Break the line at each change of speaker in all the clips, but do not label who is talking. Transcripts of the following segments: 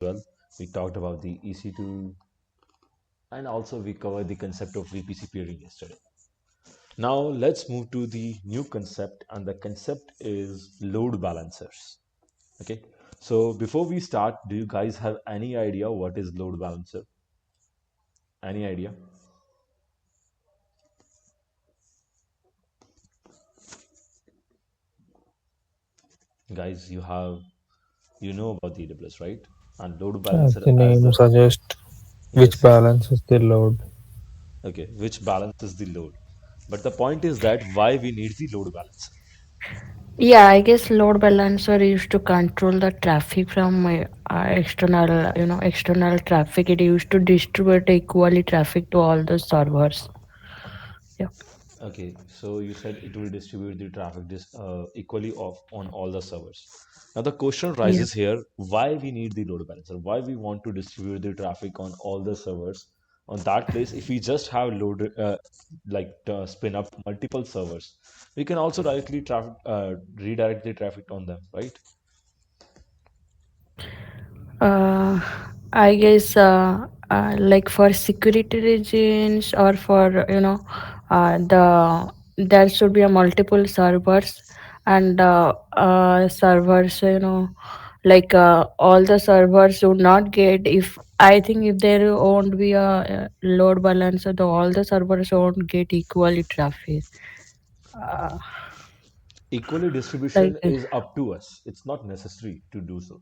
well. We talked about the EC2 and also we covered the concept of VPC peering yesterday. Now let's move to the new concept, and the concept is load balancers. Okay. So before we start, do you guys have any idea what is load balancer? Any idea? Guys, you know about the AWS, right? And load
As
balancer
the
as
name
the
suggests, which
yes,
balances the load.
okay, which balances the load. But the point is that why we need the load balancer.
Yeah, I guess load balancer used to control the traffic from external, external traffic. It used to distribute equally traffic to all the servers. Yeah.
Okay, so you said it will distribute the traffic equally off on all the servers. Now the question
Yeah.
rises here: why we need the load balancer? Why we want to distribute the traffic on all the servers on that place? If we just have spin up multiple servers, we can also redirect the traffic on them, right?
Uh, I guess like for security reasons or for the there should be a multiple servers and servers like all the servers would not get if I think if there won't be a load balancer, the all the servers won't get equally traffic. Uh,
Equally
like
distribution is up to us. It's not necessary to do so.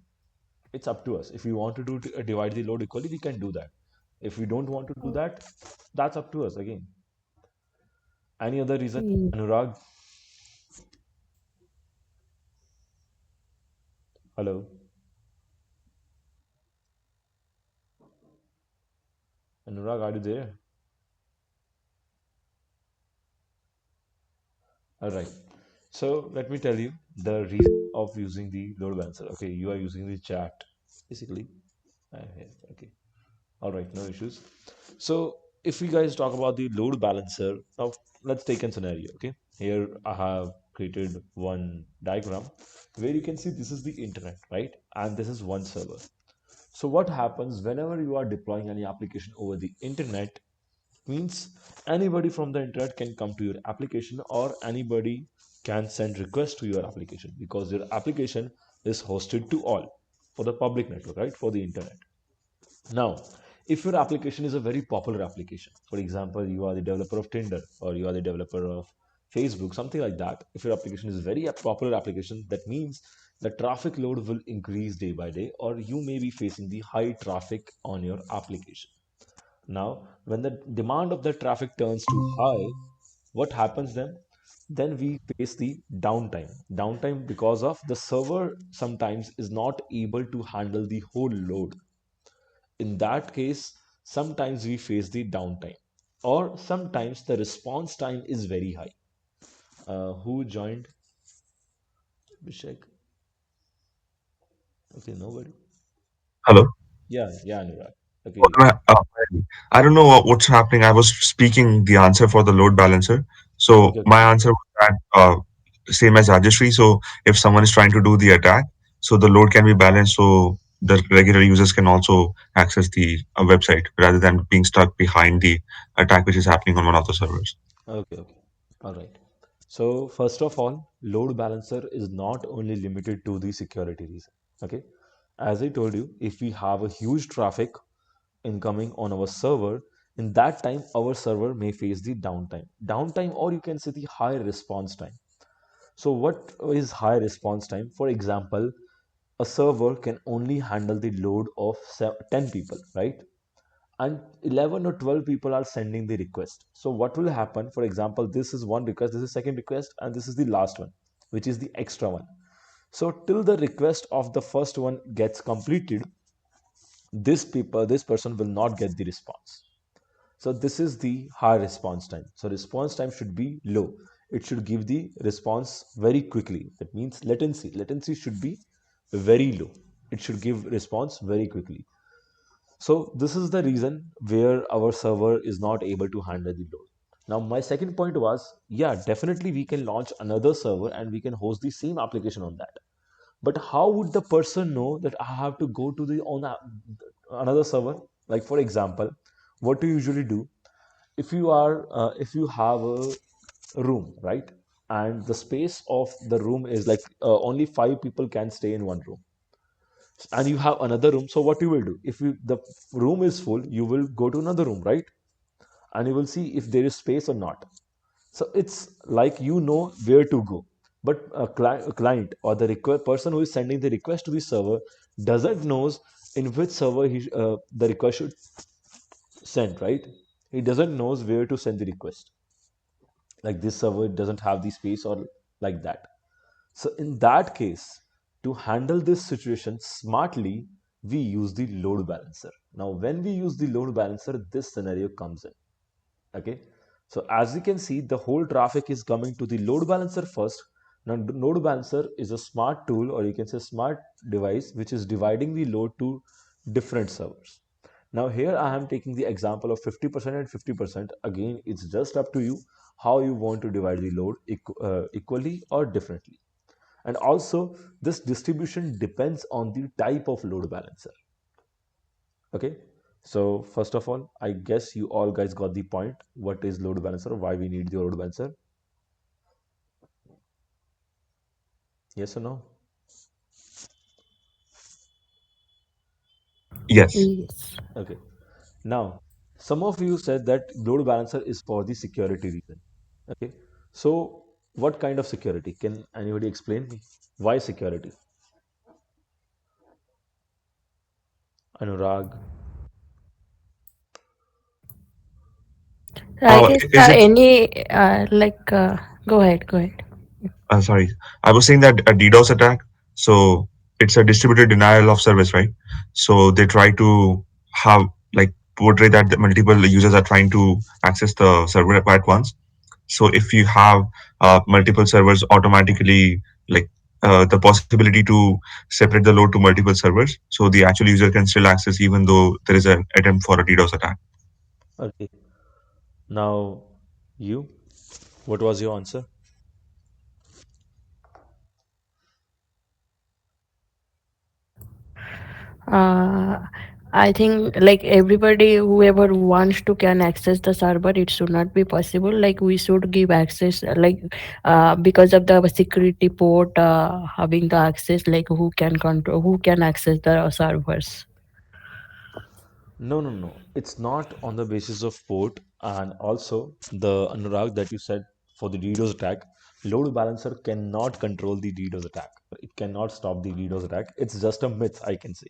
It's up to us. If we want to divide the load equally, we can do that. If we don't want to do that, that's up to us again. Any other reason, Anurag? Hello, Anurag, are you there? All right. So let me tell you the reason of using the load balancer. Okay, you are using the chat basically. Okay. All right, no issues. So if we guys talk about the load balancer, now let's take a scenario. Okay, here I have created one diagram where you can see this is the internet, right? And this is one server. So what happens whenever you are deploying any application over the internet means anybody from the internet can come to your application or anybody can send requests to your application because your application is hosted to all for the public network, right? For the internet. Now, if your application is a very popular application, for example, you are the developer of Tinder or you are the developer of Facebook, something like that. If your application is a very popular application, that means the traffic load will increase day by day, or you may be facing the high traffic on your application. Now, when the demand of the traffic turns too high, what happens then? Then we face the downtime. Downtime because of the server sometimes is not able to handle the whole load. In that case, sometimes we face the downtime, or sometimes the response time is very high. Who joined? Abhishek? Okay, nobody.
Hello.
Yeah, yeah, Anurag.
What
Okay,
I don't know what's happening. I was speaking the answer for the load balancer. So
okay,
my
okay.
answer was that same as Rajeshri. So if someone is trying to do the attack, so the load can be balanced. So the regular users can also access the website rather than being stuck behind the attack which is happening on one of the servers.
Okay, okay. All right. So, first of all, load balancer is not only limited to the security reason. Okay. As I told you, if we have a huge traffic incoming on our server, in that time, our server may face the downtime. Downtime, or you can say the high response time. So, what is high response time? For example, a server can only handle the load of 10 people, right? And 11 or 12 people are sending the request. So what will happen? For example, this is one request, this is second request, and this is the last one, which is the extra one. So till the request of the first one gets completed, this person will not get the response. So this is the high response time. So response time should be low. It should give the response very quickly. That means latency. Latency should be very low. It should give response very quickly. So this is the reason where our server is not able to handle the load. Now my second point was, yeah, definitely we can launch another server and we can host the same application on that. But how would the person know that I have to go to the on another server? Like for example, what do you usually do if you have a room, right? And the space of the room is like only five people can stay in one room, and you have another room. So what you will do if the room is full, you will go to another room, right? And you will see if there is space or not. So it's like you know where to go, but a client or the person who is sending the request to the server doesn't knows in which server the request should send, right? He doesn't knows where to send the request. Like this server doesn't have the space or like that. So in that case, to handle this situation smartly, we use the load balancer. Now, when we use the load balancer, this scenario comes in. Okay. So as you can see, the whole traffic is coming to the load balancer first. Now, load balancer is a smart tool, or you can say smart device, which is dividing the load to different servers. Now, here I am taking the example of 50% and 50%. Again, it's just up to you how you want to divide the load equally or differently. And also, this distribution depends on the type of load balancer. Okay. So first of all, I guess you all guys got the point. What is load balancer? Why we need the load balancer? Yes or no?
Yes.
Yes.
Okay. Now, some of you said that load balancer is for the security reason. Okay. So what kind of security? Can anybody explain me? Why security? Anurag.
I guess
Is it?
any go ahead, go ahead.
Sorry, I was saying that a DDoS attack. So it's a distributed denial of service, right? So they try to have like portray that the multiple users are trying to access the server at once. So if you have multiple servers, automatically like the possibility to separate the load to multiple servers, so the actual user can still access even though there is an attempt for a DDoS attack.
Okay. Now you, what was your answer?
Uh, I think like everybody, whoever wants to can access the server. It should not be possible. Like we should give access, because of the security port having the access. Like who can control, who can access the servers.
No, no, no. It's not on the basis of port. And also, the Anurag that you said for the DDoS attack, load balancer cannot control the DDoS attack. It cannot stop the DDoS attack. It's just a myth, I can say.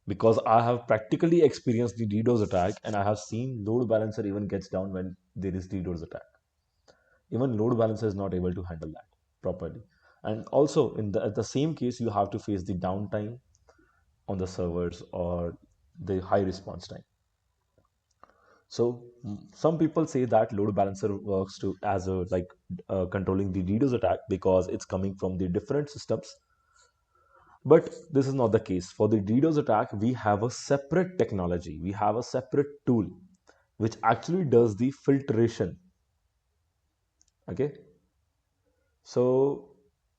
Because I have practically experienced the DDoS attack and I have seen load balancer even gets down when there is DDoS attack. Even load balancer is not able to handle that properly. And also, at the same case, you have to face the downtime on the servers or the high response time. So some people say that load balancer works to as a controlling the DDoS attack because it's coming from the different systems. But this is not the case. For the DDoS attack, we have a separate technology. We have a separate tool which actually does the filtration. Okay, so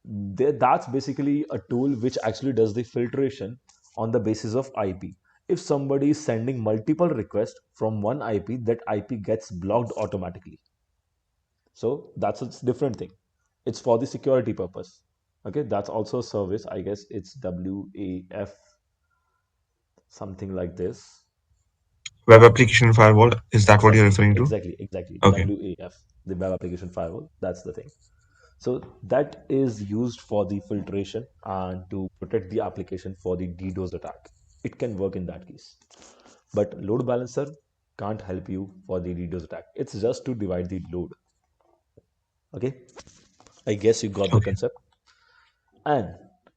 that's basically a tool which actually does the filtration on the basis of IP. If somebody is sending multiple requests from one IP, that IP gets blocked automatically. So that's a different thing. It's for the security purpose. Okay, that's also a service. I guess it's WAF, something like this.
Web application firewall, is that what you're
Exactly,
referring to?
exactly, exactly.
Okay.
WAF, the web application firewall. That's the thing. So that is used for the filtration and to protect the application for the DDoS attack. It can work in that case. But load balancer can't help you for the DDoS attack. It's just to divide the load. Okay. I guess you got the
Okay.
concept. And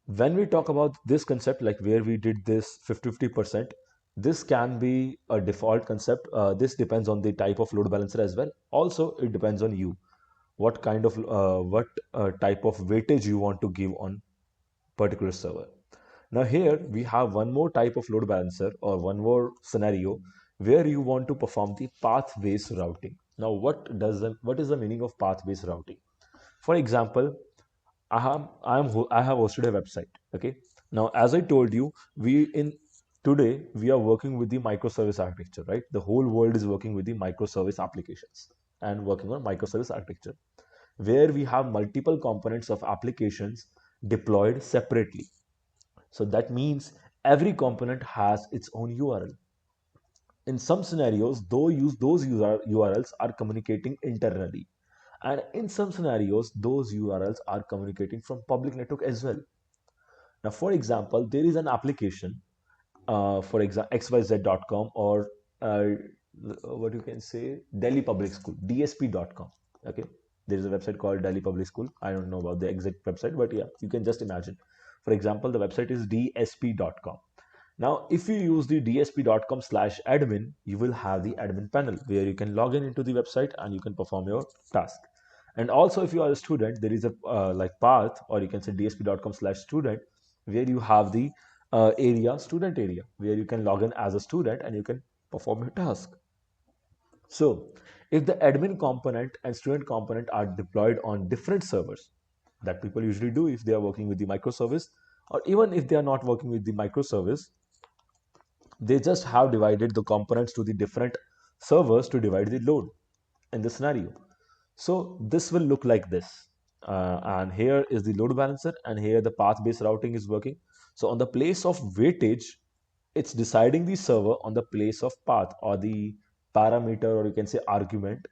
when we talk about this concept, like where we did this 50-50%, this can be a default concept. This depends on the type of load balancer as well. Also, it depends on you, what type of weightage you want to give on particular server. Now here we have one more type of load balancer or one more scenario where you want to perform the path-based routing. Now what is the meaning of path-based routing? For example, I have hosted a website. Okay. Now, as I told you, we in today we are working with the microservice architecture, right? The whole world is working with the microservice applications and working on microservice architecture, where we have multiple components of applications deployed separately. So that means every component has its own URL. In some scenarios, those URLs are communicating internally. And in some scenarios, those URLs are communicating from public network as well. Now, for example, there is an application, for example, xyz.com, or uh, what you can say, Delhi Public School, dsp.com. Okay. There is a website called Delhi Public School. I don't know about the exact website, but yeah, you can just imagine. For example, the website is dsp.com. Now, if you use the dsp.com/admin, you will have the admin panel where you can log in into the website and you can perform your task. And also, if you are a student, there is a like path, or you can say dsp.com/student, where you have the student area, where you can log in as a student and you can perform your task. So, if the admin component and student component are deployed on different servers, that people usually do if they are working with the microservice, or even if they are not working with the microservice, they just have divided the components to the different servers to divide the load in this scenario. So this will look like this. And here is the load balancer, and here the path-based routing is working. So on the place of weightage, it's deciding the server on the place of path, or the parameter, or you can say argument,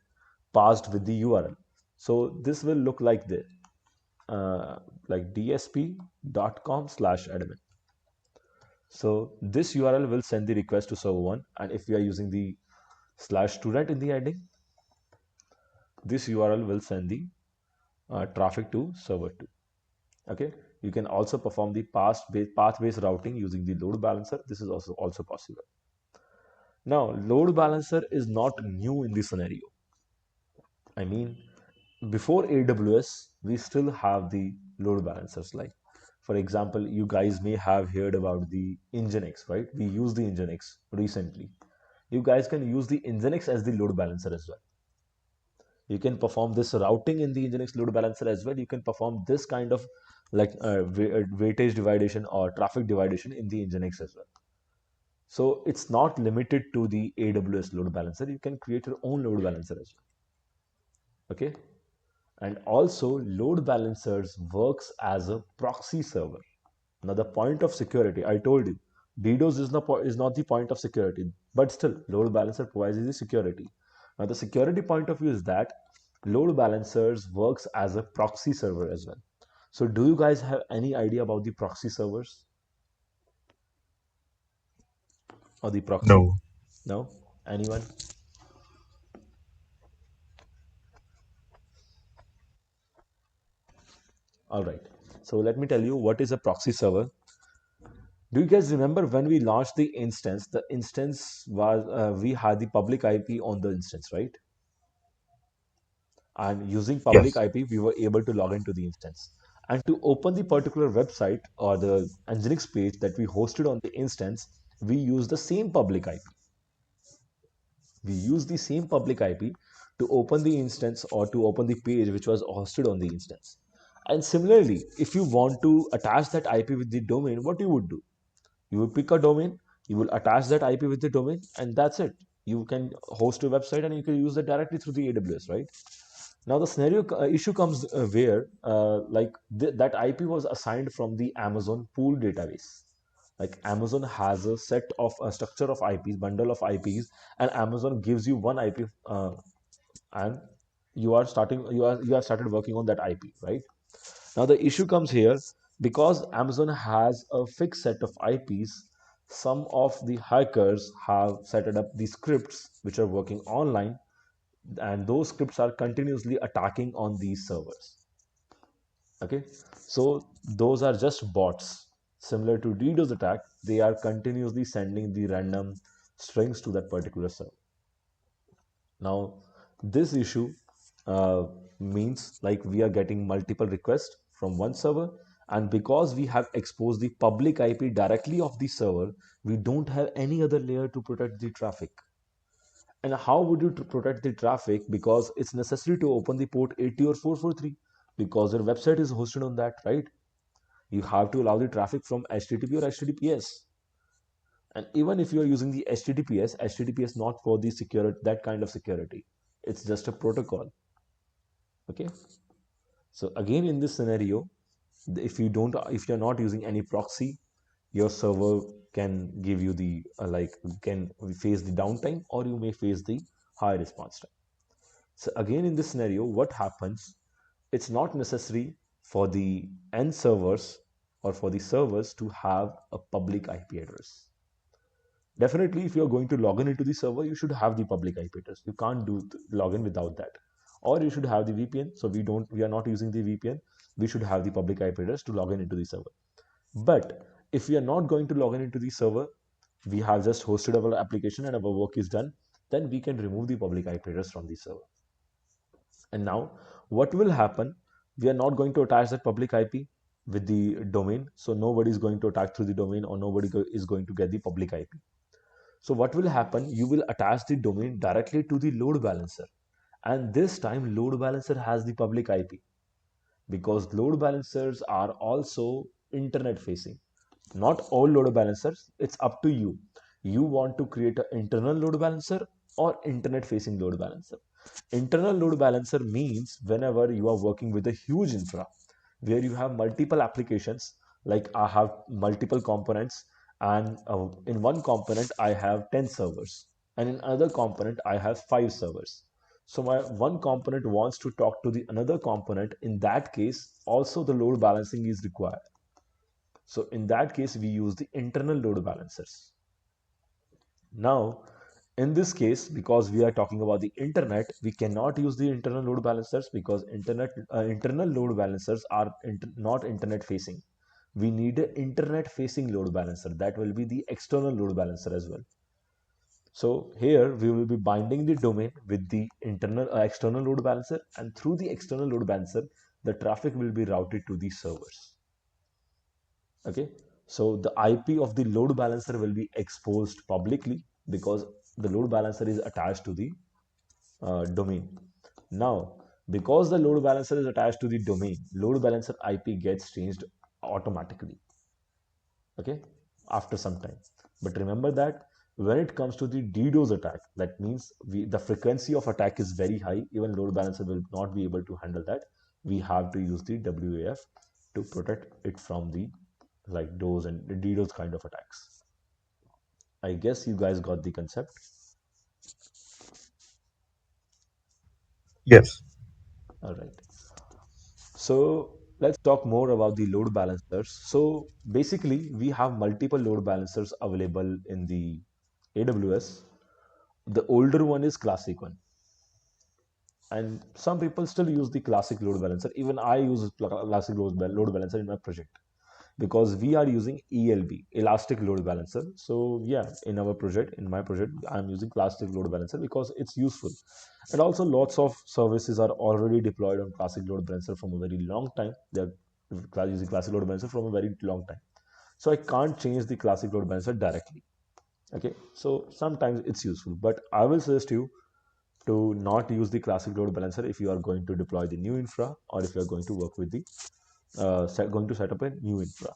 passed with the URL. So this will look like this, like dsp.com/admin. So this URL will send the request to server 1, and if we are using the /student in the heading, this URL will send the traffic to server 2. Okay, you can also perform the path-based routing using the load balancer. This is also possible. Now, load balancer is not new in this scenario. I mean, before AWS, we still have the load balancers. Like, for example, you guys may have heard about the Nginx, right? We use the Nginx recently. You guys can use the Nginx as the load balancer as well. You can perform this routing in the Nginx load balancer as well. You can perform this kind of like weightage dividation or traffic dividation in the Nginx as well. So it's not limited to the AWS load balancer. You can create your own load balancer as well. Okay. And also, load balancers works as a proxy server. Now, the point of security, I told you, DDoS is not the point of security, but still, load balancer provides the security. Now, the security point of view is that load balancers works as a proxy server as well. So, do you guys have any idea about the proxy servers or the proxy?
No.
No? Anyone? All right. So, let me tell you what is a proxy server. Do you guys remember when we launched the instance? The instance was we had the public IP on the instance, right? And using public
Yes.
IP, we were able to log into the instance. And to open the particular website or the Nginx page that we hosted on the instance, we use the same public IP. We use the same public IP to open the instance or to open the page which was hosted on the instance. And similarly, if you want to attach that IP with the domain, what you would do? You will pick a domain, you will attach that IP with the domain, and that's it. You can host a website and you can use it directly through the AWS, right? Now the scenario issue comes where that IP was assigned from the Amazon pool database. Like Amazon has a set of a structure of IPs, bundle of IPs, and Amazon gives you one IP, and you have started working on that IP, right? Now the issue comes here because Amazon has a fixed set of IPs. Some of the hackers have set up the scripts which are working online, and those scripts are continuously attacking on these servers. Okay, so those are just bots. Similar to DDoS attack, they are continuously sending the random strings to that particular server. Now, this issue means like we are getting multiple requests from one server, and because we have exposed the public IP directly of the server, we don't have any other layer to protect the traffic. And how would you protect the traffic? Because it's necessary to open the port 80 or 443. because your website is hosted on that, right? You have to allow the traffic from HTTP or HTTPS. And even if you are using the HTTPS not for the security, that kind of security. It's just a protocol. Okay. So again, in this scenario, if you're not using any proxy, your server can give you the can face the downtime, or you may face the high response time. So again, in this scenario, what happens? It's not necessary for the end servers or for the servers to have a public IP address. Definitely, if you're going to log in into the server, you should have the public IP address. You can't do login without that. Or you should have the VPN. So we are not using the VPN. We should have the public IP address to log in into the server. But if we are not going to log in into the server, we have just hosted our application and our work is done, then we can remove the public IP address from the server. And now what will happen? We are not going to attach that public IP with the domain. So nobody is going to attack through the domain, or nobody is going to get the public IP. So what will happen? You will attach the domain directly to the load balancer. And this time load balancer has the public IP, because load balancers are also internet facing. Not all load balancers, it's up to you. You want to create an internal load balancer or internet facing load balancer. Internal load balancer means whenever you are working with a huge infra where you have multiple applications, like I have multiple components, and in one component I have 10 servers, and in another component I have 5 servers. So my one component wants to talk to the another component. In that case, also the load balancing is required. So in that case, we use the internal load balancers. Now, in this case, because we are talking about the internet, we cannot use the internal load balancers, because internal load balancers are not internet facing. We need an internet facing load balancer. That will be the external load balancer as well. So here we will be binding the domain with the external load balancer, and through the external load balancer, the traffic will be routed to the servers. Okay, so the IP of the load balancer will be exposed publicly, because the load balancer is attached to the domain. Now, because the load balancer is attached to the domain, load balancer IP gets changed automatically. Okay, after some time. But remember that when it comes to the DDoS attack, that means the frequency of attack is very high. Even load balancer will not be able to handle that. We have to use the WAF to protect it from the like DOS and the DDoS kind of attacks. I guess you guys got the concept.
Yes.
All right. So let's talk more about the load balancers. So basically, we have multiple load balancers available in the AWS. The older one is classic one, and some people still use the classic load balancer. Even I use classic load balancer in my project, because we are using ELB, elastic load balancer. So yeah, in our project, in my project, I'm using classic load balancer because it's useful. And also lots of services are already deployed on classic load balancer from a very long time. They're using classic load balancer from a very long time. So I can't change the classic load balancer directly. Okay, so sometimes it's useful, but I will suggest you to not use the classic load balancer if you are going to deploy the new infra, or if you are going to work with the going to set up a new infra.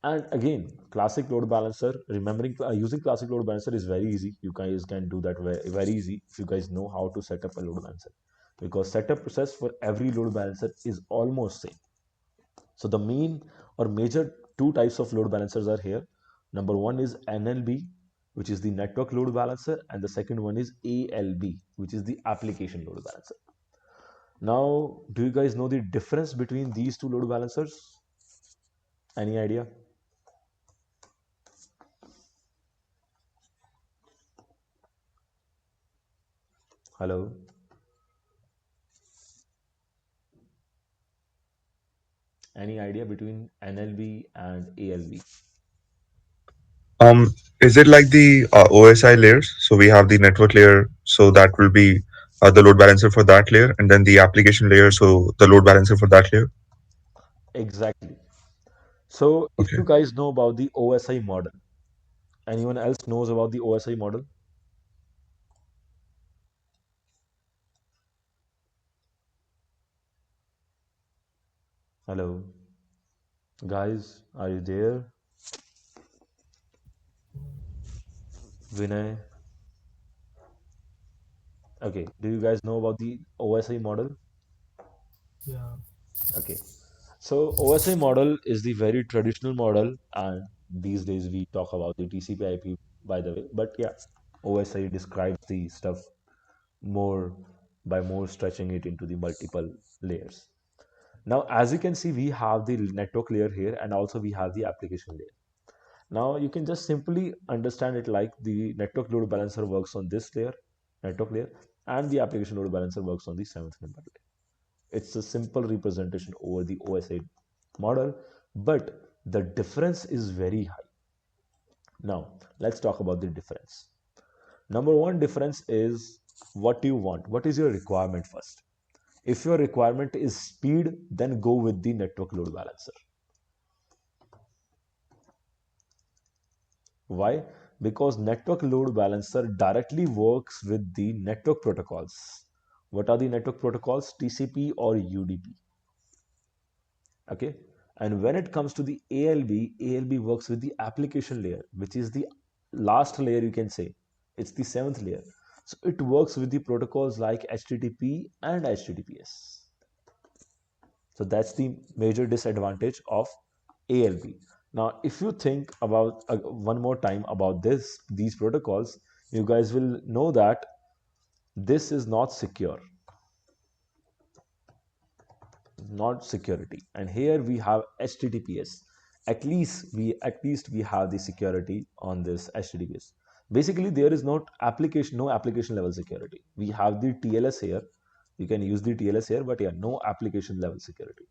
And again, classic load balancer, remembering using classic load balancer is very easy. You guys can do that very easy if you guys know how to set up a load balancer, because setup process for every load balancer is almost same. So the main or major two types of load balancers are here. Number one is NLB, which is the network load balancer, and the second one is ALB, which is the application load balancer. Now, do you guys know the difference between these two load balancers? Any idea? Hello? Any idea between NLB and ALB?
Um, is it like the OSI layers? So we have the network layer, so that will be the load balancer for that layer, and then the application layer, so the load balancer for that layer.
Exactly. So if
Okay.
you guys know about the OSI model, anyone else knows about the OSI model? Hello, guys, are you there? Vinay? Okay, do you guys know about the OSI model?
Yeah.
Okay, so OSI model is the very traditional model, and these days we talk about the TCP/IP, by the way. But yeah, OSI describes the stuff more by more stretching it into the multiple layers. Now, as you can see, we have the network layer here, and also we have the application layer. Now, you can just simply understand it like the network load balancer works on this layer, network layer, and the application load balancer works on the seventh number layer. It's a simple representation over the OSI model, but the difference is very high. Now, let's talk about the difference. Number one difference is what you want. What is your requirement first? If your requirement is speed, then go with the network load balancer. Why? Because network load balancer directly works with the network protocols. What are the network protocols? TCP or UDP. Okay. And when it comes to the ALB works with the application layer, which is the last layer, you can say. It's the seventh layer. So it works with the protocols like HTTP and HTTPS. So that's the major disadvantage of ALB. Now, if you think about one more time about these protocols, you guys will know that this is not secure, not security. And here we have HTTPS. At least we have the security on this HTTPS. Basically, there is no application level security. We have the TLS here. You can use the TLS here, but yeah, no application level security.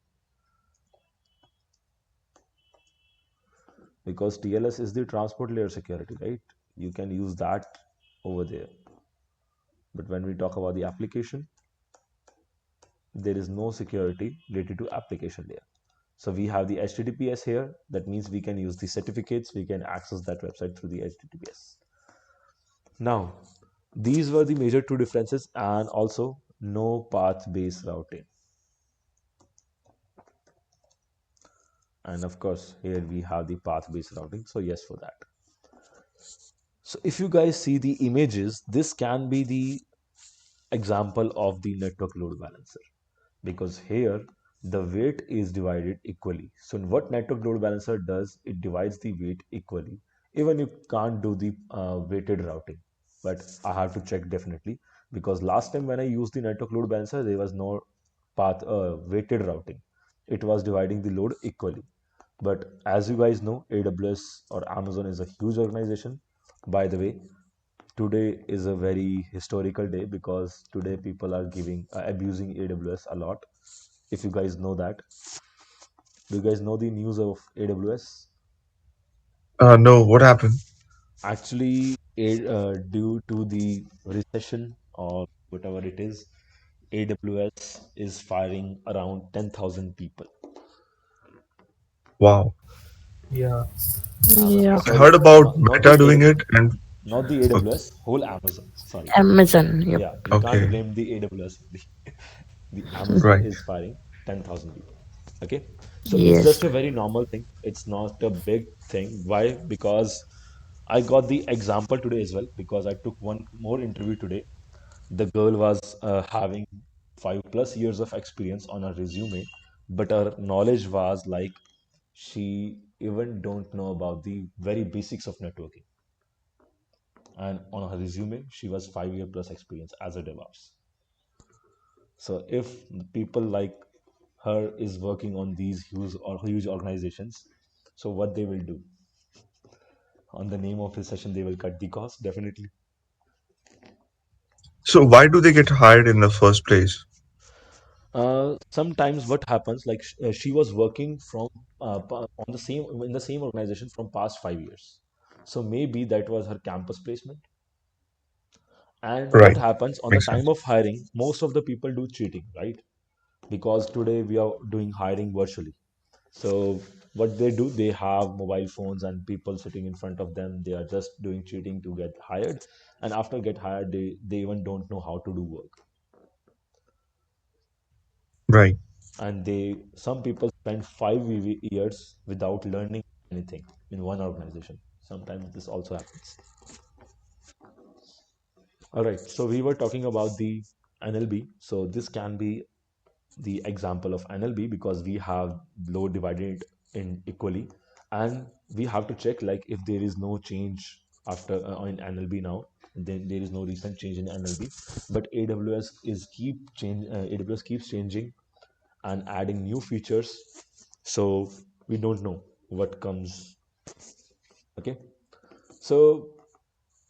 Because TLS is the transport layer security, right? You can use that over there. But when we talk about the application, there is no security related to application layer. So we have the HTTPS here. That means we can use the certificates. We can access that website through the HTTPS. Now, these were the major two differences, and also no path-based routing. And of course, here we have the path-based routing. So yes for that. So if you guys see the images, this can be the example of the network load balancer, because here the weight is divided equally. So what network load balancer does, it divides the weight equally. Even you can't do the weighted routing, but I have to check definitely, because last time when I used the network load balancer, there was no path weighted routing. It was dividing the load equally. But as you guys know, AWS or Amazon is a huge organization. By the way, today is a very historical day because today people are giving abusing AWS a lot. If you guys know that, do you guys know the news of AWS?
No, what happened?
Actually, due to the recession or whatever it is, AWS is firing around 10,000 people.
Wow.
Yeah.
Yeah.
I
Sorry,
heard about
not
Meta
the
doing it, and
not the
okay,
AWS, whole Amazon. Sorry.
Amazon. Yep.
Yeah, we can't
okay,
blame the AWS. The Amazon
right.
is firing 10,000 people. Okay. So it's
Yes.
just a very normal thing. It's not a big thing. Why? Because I got the example today as well, because I took one more interview today. The girl was having 5+ years of experience on her resume, but her knowledge was like she even don't know about the very basics of networking. And on her resume, she was 5 year plus experience as a DevOps. So if people like her is working on these huge organizations, so what they will do on the name of recession, they will cut the cost definitely.
So why do they get hired in the first place?
Sometimes what happens, like she was working from on the same in the same organization from past 5 years, so maybe that was her campus placement. And what
Right.
happens on the
Makes
time
sense.
of hiring, most of the people do cheating, right? Because today we are doing hiring virtually. So what they do, they have mobile phones and people sitting in front of them. They are just doing cheating to get hired, and after get hired, they even don't know how to do work.
Right.
and they some people spend 5 years without learning anything in one organization. Sometimes this also happens. All right, so we were talking about the NLB. So this can be the example of NLB because we have load divided in equally, and we have to check like if there is no change after in NLB now, then there is no recent change in NLB. But AWS keeps changing and adding new features, so we don't know what comes. Okay, so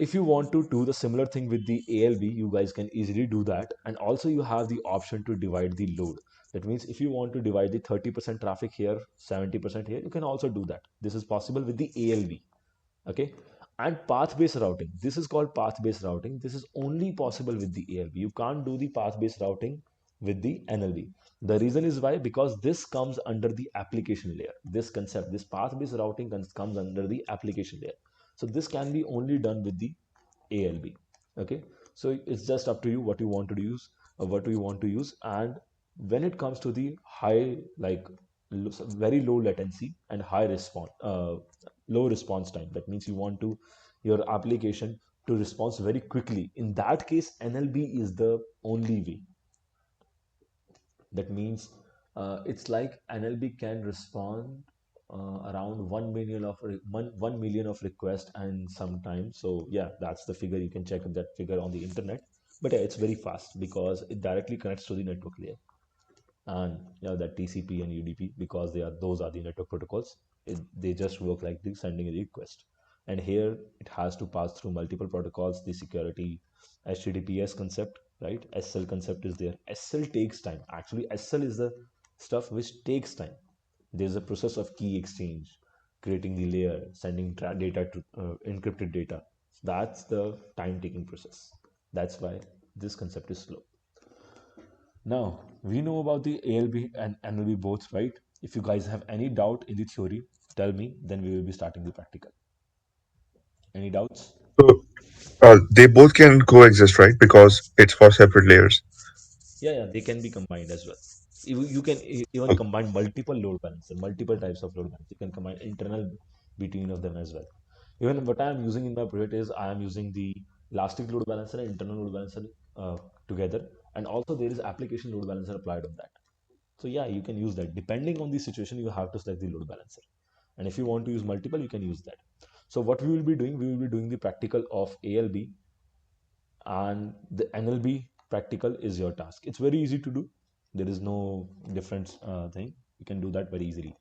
if you want to do the similar thing with the ALB, you guys can easily do that. And also you have the option to divide the load. That means if you want to divide the 30% traffic here, 70% here, you can also do that. This is possible with the ALB. Okay. And path-based routing. This is called path-based routing. This is only possible with the ALB. You can't do the path-based routing with the NLB. The reason is why, because this comes under the application layer. This concept, this path-based routing comes under the application layer. So this can be only done with the ALB. Okay, so it's just up to you what you want to use or what you want to use. And when it comes to the high, like very low latency and low response time, that means you want to your application to respond very quickly. In that case, NLB is the only way. That means it's like NLB can respond around 1 million of 1 million of requests and sometimes. So yeah, that's the figure. You can check that figure on the internet. But yeah, it's very fast because it directly connects to the network layer, and yeah, that TCP and UDP, because those are the network protocols. They just work like the sending a request, and here it has to pass through multiple protocols. The security HTTPS concept, right? SL concept is there. SL takes time. Actually, SL is the stuff which takes time. There's a process of key exchange, creating the layer, sending data to encrypted data. That's the time taking process. That's why this concept is slow. Now, we know about the ALB and NLB both, right? If you guys have any doubt in the theory, tell me, then we will be starting the practical. Any doubts?
So they both can coexist, right? Because it's for separate layers.
Yeah, they can be combined as well. You can even
Okay.
combine multiple load balancer, multiple types of load balancer. You can combine internal between of them as well. Even what I am using in my project is I am using the elastic load balancer and internal load balancer uh, together, and also there is application load balancer applied on that. So yeah, you can use that. Depending on the situation, you have to select the load balancer. And if you want to use multiple, you can use that. So what we will be doing, we will be doing the practical of ALB, and the NLB practical is your task. It's very easy to do. There is no different thing. You can do that very easily.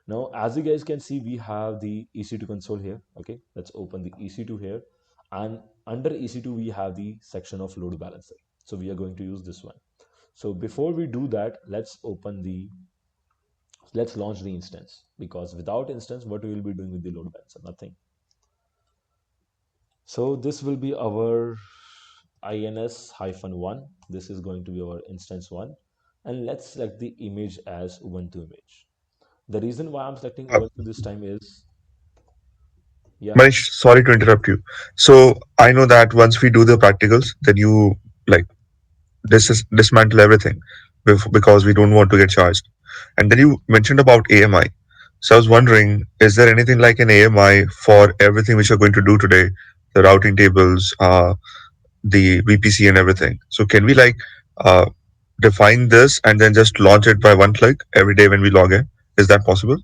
Now, as you guys can see, we have the EC2 console here. Okay, let's open the EC2 here. And under EC2, we have the section of load balancer. So we are going to use this one. So before we do that, let's launch the instance, because without instance, what we will be doing with the load balancer? Nothing. So this will be our ins-1. This is going to be our instance one. And let's select the image as Ubuntu image. The reason why I'm selecting
Uh,
Ubuntu this time is, yeah,
Manish, sorry to interrupt you. So I know that once we do the practicals, then you like dismantle everything because we don't want to get charged. And then you mentioned about AMI. So I was wondering, is there anything like an AMI for everything which you're going to do today? The routing tables, the VPC and everything. So can we like uh, define this and then just launch it by one click every day when we log in? Is that possible?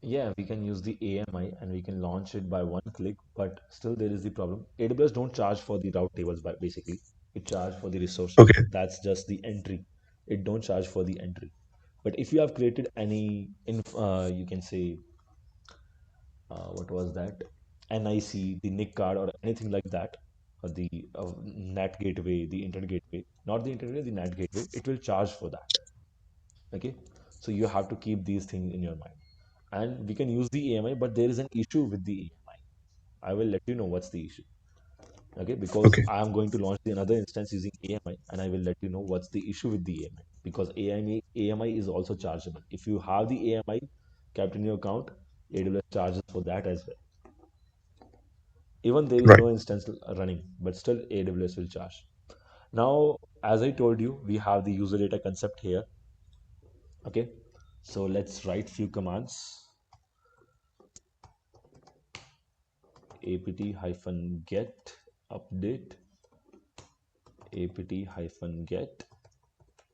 yeah, we can use the AMI and we can launch it by one click, but still there is the problem. AWS don't charge for the route tables, but basically it charge for the resources.
Okay,
That's just the entry. It don't charge for the entry. But if you have created any, you can say, what was that? NIC, the NIC card, or anything like that, or the NAT gateway, the internet gateway, not the internet gateway, the NAT gateway, it will charge for that. Okay, so you have to keep these things in your mind. And we can use the AMI, but there is an issue with the AMI. I will let you know what's the issue. Okay, because
okay,
I am going to launch another instance using AMI, and I will let you know what's the issue with the AMI, because AMI is also chargeable. If you have the AMI kept in your account, AWS charges for that as well. Even there is
right.
no instance running, but still AWS will charge. Now, as I told you, we have the user data concept here. Okay, so let's write few commands. Apt hyphen get update, apt hyphen get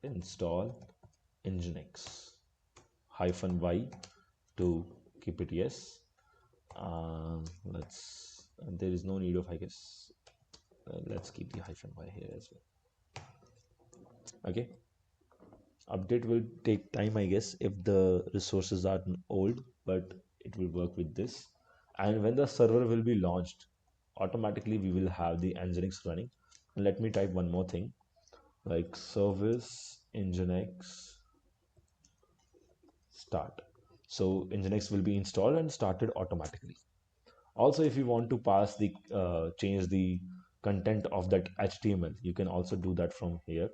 install nginx hyphen y to keep it yes. Let's there is no need of, I guess, let's keep the hyphen y here as well. Okay, update will take time, I guess, if the resources are old, but it will work with this. And when the server will be launched, automatically we will have the nginx running. And let me type one more thing, like service nginx start. So nginx will be installed and started automatically. Also, if you want to pass the change the content of that html, you can also do that from here.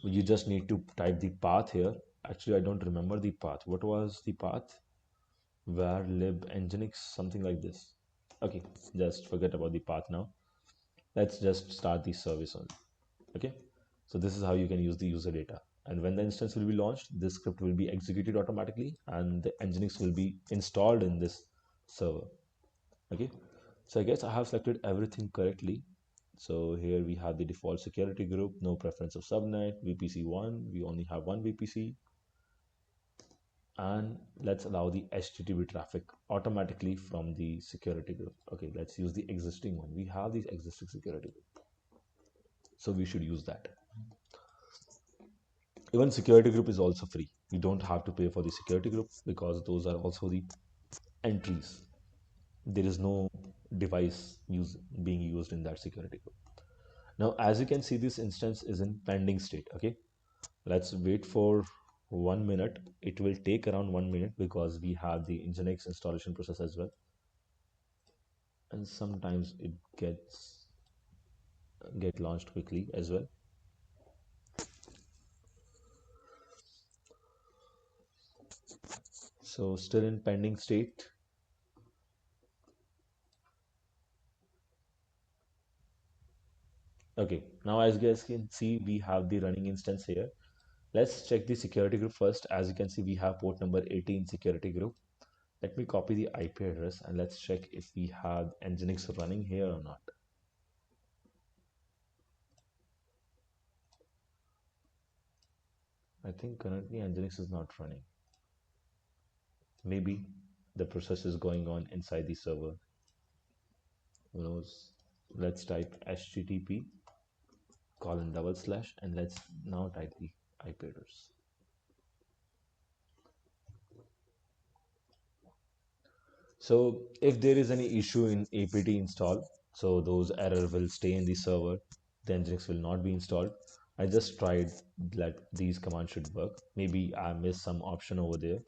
You just need to type the path here. Actually, I don't remember the path. What was the path? Var lib nginx, something like this. Okay, just forget about the path now. Let's just start the service only. Okay, so this is how you can use the user data. And when the instance will be launched, this script will be executed automatically and the nginx will be installed in this server. Okay, so I guess I have selected everything correctly. So here we have the default security group, no preference of subnet, VPC1, we only have one VPC. And let's allow the HTTP traffic automatically from the security group. Okay, let's use the existing one. We have the existing security group, so we should use that. Even security group is also free. You don't have to pay for the security group because those are also the entries. There is no device being used in that security group. Now, as you can see, this instance is in pending state. Okay, let's wait for 1 minute. It will take around 1 minute because we have the nginx installation process as well, and sometimes it get launched quickly as well. So still in pending state. Okay, now as you guys can see, we have the running instance here. Let's check the security group first. As you can see, we have port number 18 security group. Let me copy the IP address and let's check if we have nginx running here or not. I think currently nginx is not running. Maybe the process is going on inside the server. Who knows? Let's type http colon double slash and let's now type the IP address. So if there is any issue in apt install, so those error will stay in the server, the nginx will not be installed. I just tried that these commands should work. Maybe I missed some option over there.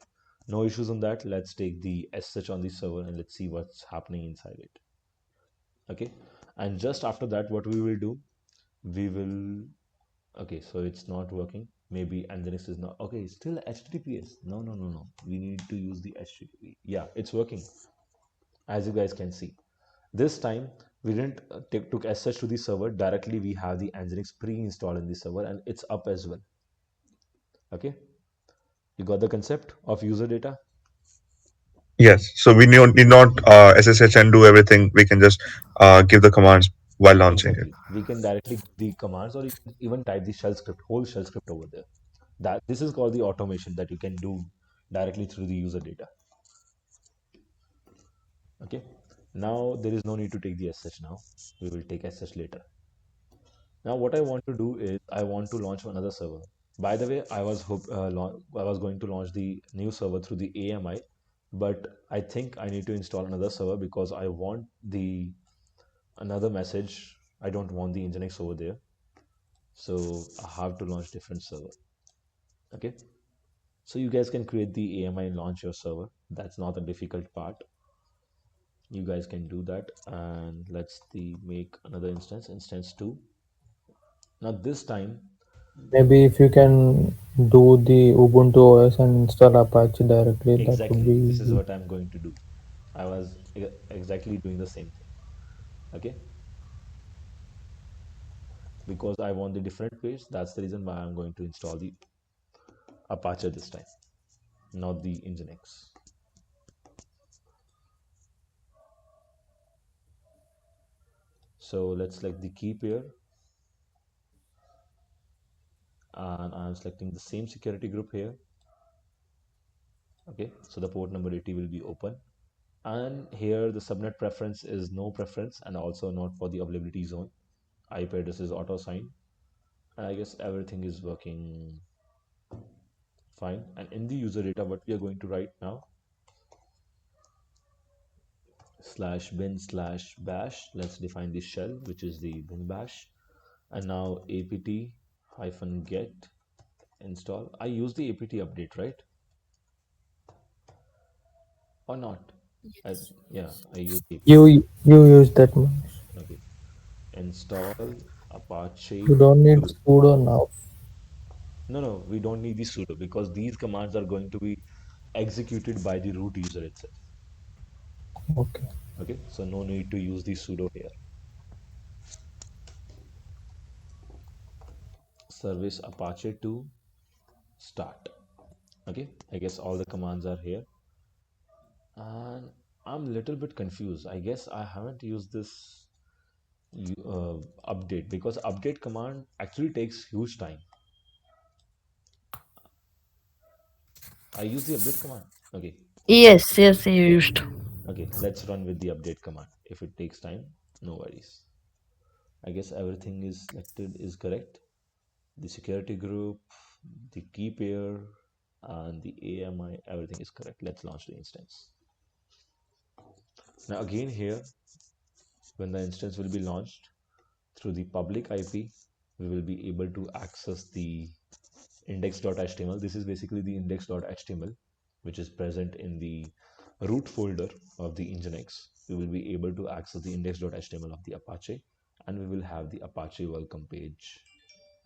No issues on that. Let's take the sh on the server and let's see what's happening inside it. Okay, and just after that, what we will do, we will, okay, so it's not working. Maybe nginx is not okay. Still https. No, no, no, no. We need to use the http. Yeah, it's working. As you guys can see, this time we didn't took sh to the server directly. We have the nginx pre-installed in the server and it's up as well. Okay, you got the concept of user data.
Yes. So we need not SSH and do everything. We can just give the commands while launching it.
Exactly, we can directly give the commands or you can even type the shell script, whole shell script over there. That this is called the automation that you can do directly through the user data. Okay, now there is no need to take the sh now. We will take sh later. Now what I want to do is I want to launch another server. By the way, I was going to launch the new server through the AMI, but I think I need to install another server because I want the another message. I don't want the nginx over there, so I have to launch different server. Okay, so you guys can create the AMI and launch your server. That's not a difficult part. You guys can do that, and let's make another instance 2. Now this time,
Maybe if you can do the Ubuntu OS and install Apache directly, that would be
exactly, this is
easy.
what I'm going to do. I was exactly doing the same thing. Okay, because I want the different page. That's the reason why I'm going to install the Apache this time, not the Nginx. So let's select the key pair, and I'm selecting the same security group here. Okay, so the port number 80 will be open, and here the subnet preference is no preference and also not for the availability zone. IP address is auto assigned, and I guess everything is working fine. And in the user data, what we are going to write now, slash bin slash bash, let's define the shell, which is the bin bash. And now apt hyphen get install. I use the apt update, right? Or not? I, yeah, I use apt.
You use that one.
Okay. Install
You
Apache
don't need
2.
sudo now.
No, we don't need the sudo because these commands are going to be executed by the root user itself.
Okay.
Okay, so no need to use the sudo here. Service Apache 2 start. Okay, I guess all the commands are here, and I'm a little bit confused. I guess I haven't used this update because update command actually takes huge time. I use the update command. Okay,
Yes, yes, you used.
okay, let's run with the update command. If it takes time, no worries. I guess everything is selected is correct. The security group, the key pair, and the AMI, everything is correct. Let's launch the instance. Now again here, when the instance will be launched through the public IP, we will be able to access the index.html. This is basically the index.html, which is present in the root folder of the Nginx. We will be able to access the index.html of the Apache, and we will have the Apache welcome page,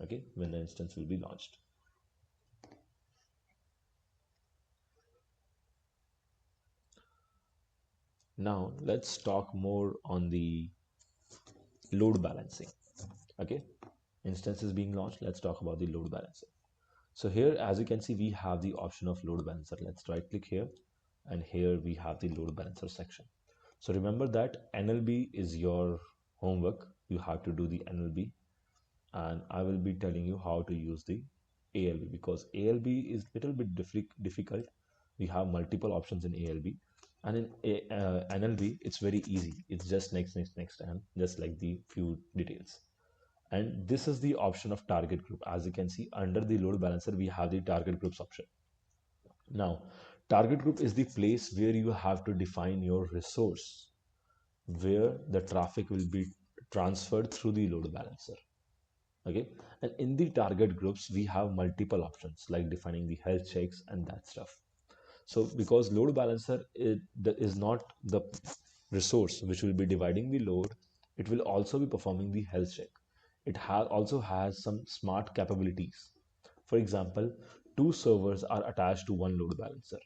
okay, when the instance will be launched. Now let's talk more on the load balancing. Okay, instance is being launched. Let's talk about the load balancing. So here, as you can see, we have the option of load balancer. Let's right click here, and here we have the load balancer section. So remember that NLB is your homework. You have to do the NLB, and I will be telling you how to use the ALB because ALB is little bit difficult. We have multiple options in ALB, and in NLB it's very easy. It's just next, and just like the few details. And this is the option of target group. As you can see under the load balancer, we have the target groups option. Now, target group is the place where you have to define your resource, where the traffic will be transferred through the load balancer. Okay, and in the target groups we have multiple options like defining the health checks and that stuff. So because load balancer is not the resource which will be dividing the load, it will also be performing the health check. It also has some smart capabilities. For example, two servers are attached to one load balancer.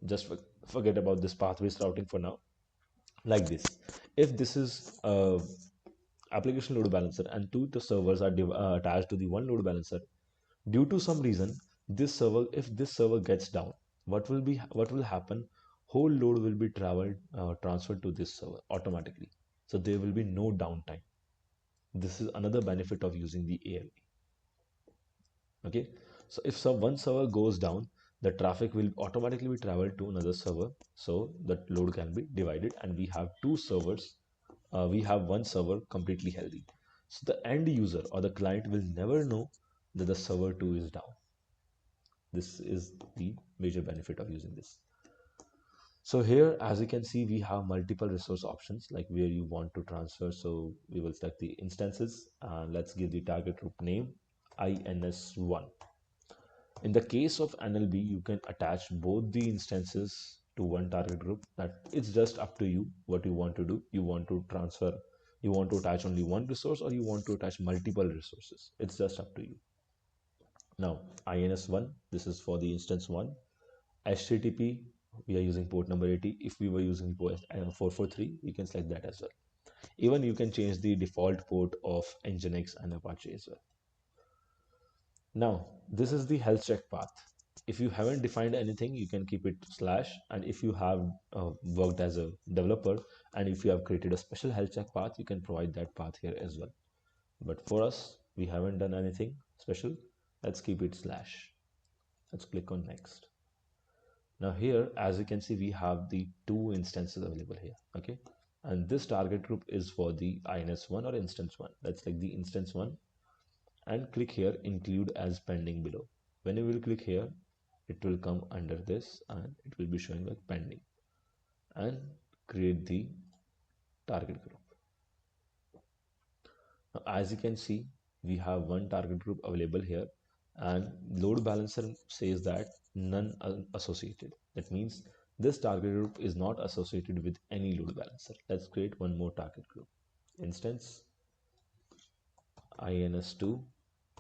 Just forget about this path-based routing for now. Like this, if this is a application load balancer and two the servers are attached to the one load balancer, due to some reason this server, if this server gets down, what will happen, whole load will be transferred to this server automatically, so there will be no downtime. This is another benefit of using the ALB. Okay, so if one server goes down, the traffic will automatically be traveled to another server, so that load can be divided and we have two servers. We have one server completely healthy, so the end user or the client will never know that the server 2 is down. This is the major benefit of using this. So here, as you can see, we have multiple resource options like where you want to transfer. So we will select the instances and let's give the target group name ins1. In the case of NLB, you can attach both the instances to one target group. That it's just up to you what you want to do. You want to transfer, you want to attach only one resource or you want to attach multiple resources. It's just up to you. Now, INS1, this is for the instance 1. HTTP, we are using port number 80. If we were using port 443, you can select that as well. Even you can change the default port of Nginx and Apache as well. Now, this is the health check path. If you haven't defined anything, you can keep it slash. And if you have worked as a developer and if you have created a special health check path, you can provide that path here as well. But for us, we haven't done anything special. Let's keep it slash. Let's click on next. Now here, as you can see, we have the two instances available here. Okay. And this target group is for the INS1 or instance 1. Let's select the instance 1 and click here include as pending below. When you will click here, it will come under this and it will be showing like pending, and create the target group. Now, as you can see, we have one target group available here, and load balancer says that none associated. That means this target group is not associated with any load balancer. Let's create one more target group, instance INS2.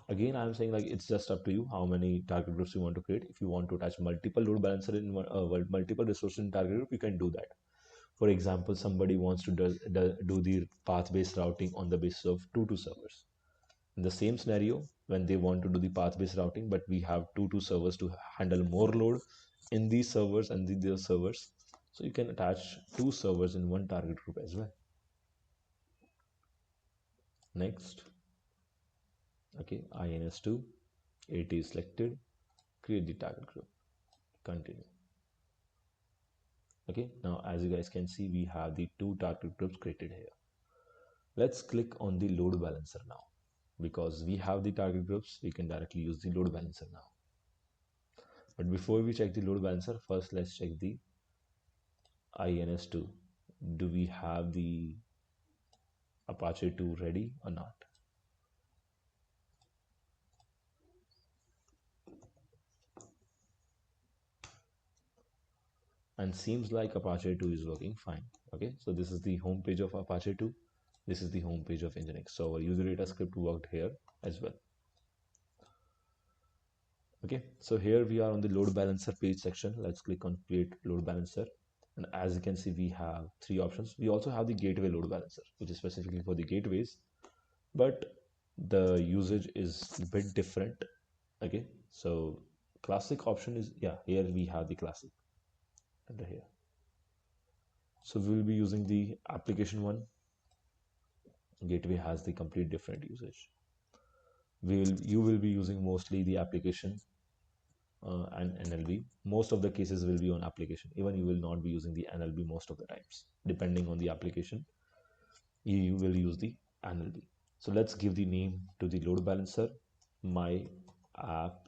Again, I'm saying like it's just up to you how many target groups you want to create. If you want to attach multiple load balancer in multiple resources in target group, you can do that. For example, somebody wants to do the path-based routing on the basis of two servers. In the same scenario, when they want to do the path-based routing, but we have two servers to handle more load in these servers and these servers, so you can attach two servers in one target group as well. Next, okay, INS2, it is selected, create the target group, continue. Okay, now as you guys can see, we have the two target groups created here. Let's click on the load balancer now. Because we have the target groups, we can directly use the load balancer now. But before we check the load balancer, first let's check the INS2. Do we have the Apache 2 ready or not? And seems like Apache 2 is working fine. Okay, so this is the home page of Apache 2. This is the home page of Nginx. So our user data script worked here as well. Okay, so here we are on the load balancer page section. Let's click on create load balancer. And as you can see, we have three options. We also have the gateway load balancer, which is specifically for the gateways, but the usage is a bit different. Okay, so classic option is, yeah, here we have the classic under here. So we will be using the application one. Gateway has the complete different usage. You will be using mostly the application and NLB. Most of the cases will be on application. Even you will not be using the NLB most of the times. Depending on the application, you will use the NLB. So let's give the name to the load balancer, my app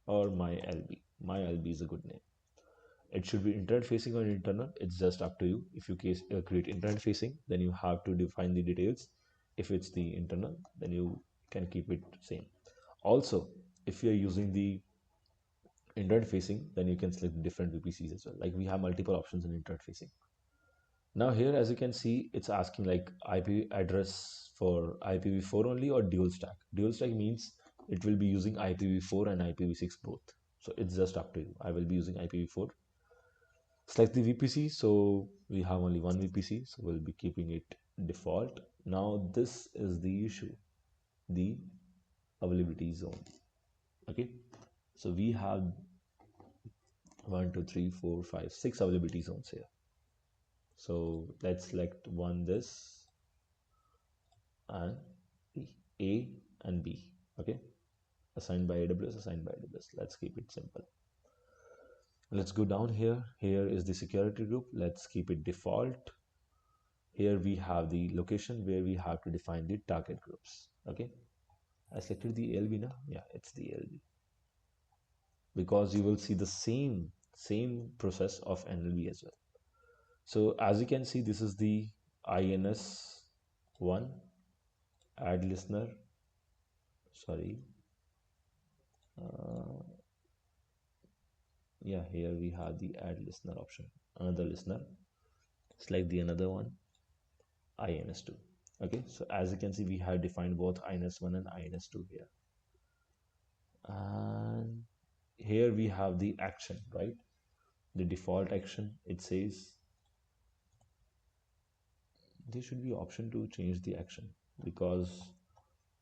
or my LB. My LB is a good name. It should be internet facing or internal. It's just up to you. If you create internet facing, then you have to define the details. If it's the internal, then you can keep it same. Also, if you're using the internet facing, then you can select different VPCs as well. Like we have multiple options in internet facing. Now here, as you can see, it's asking like IP address for IPv4 only or dual stack. Dual stack means it will be using IPv4 and IPv6 both. So it's just up to you. I will be using IPv4. Select the VPC. So we have only one VPC. So we'll be keeping it default. Now this is the issue, the availability zone. Okay. So we have 1, 2, 3, 4, 5, 6 availability zones here. So let's select one this and A and B. Okay, assigned by AWS, assigned by AWS. Let's keep it simple. Let's go down here. Here is the security group. Let's keep it default. Here we have the location where we have to define the target groups. Okay, I selected the ALB now. Yeah, it's the ALB, because you will see the same process of NLB as well. So as you can see, this is the INS1 add listener. Sorry. Yeah, here we have the add listener option. Another listener. Select the another one, INS2. Okay, so as you can see, we have defined both INS1 and INS2 here. And here we have the action, right? The default action, it says there should be option to change the action because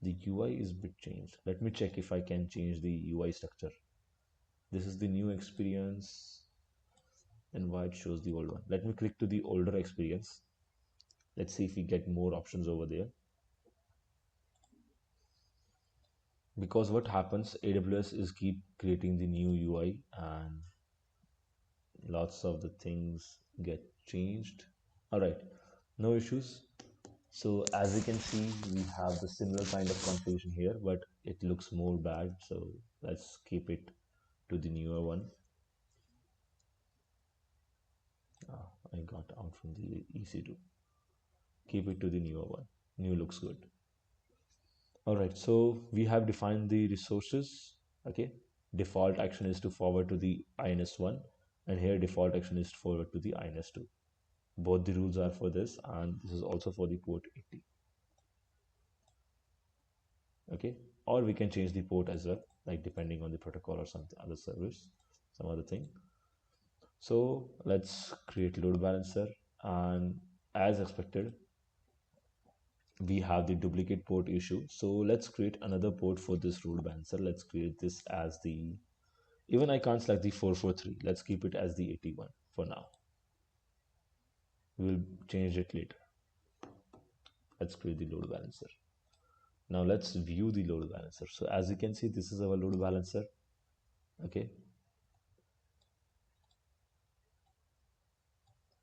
the UI is bit changed. Let me check if I can change the UI structure. This is the new experience and why it shows the old one. Let me click to the older experience. Let's see if we get more options over there. Because what happens, AWS is keep creating the new UI and lots of the things get changed. All right, no issues. So as you can see, we have the similar kind of configuration here, but it looks more bad. So let's keep it to the newer one. I got out from the EC2. Keep it to the newer one. New looks good. All right, so we have defined the resources. Okay, default action is to forward to the INS1, and here default action is to forward to the INS2. Both the rules are for this, and this is also for the port 80. Okay, or we can change the port as well, like depending on the protocol or something other service, some other thing. So let's create load balancer, and as expected, we have the duplicate port issue. So let's create another port for this load balancer. Let's create this as the, even I can't select the 443. Let's keep it as the 81 for now. We'll change it later. Let's create the load balancer. Now let's view the load balancer. So as you can see, this is our load balancer. Okay.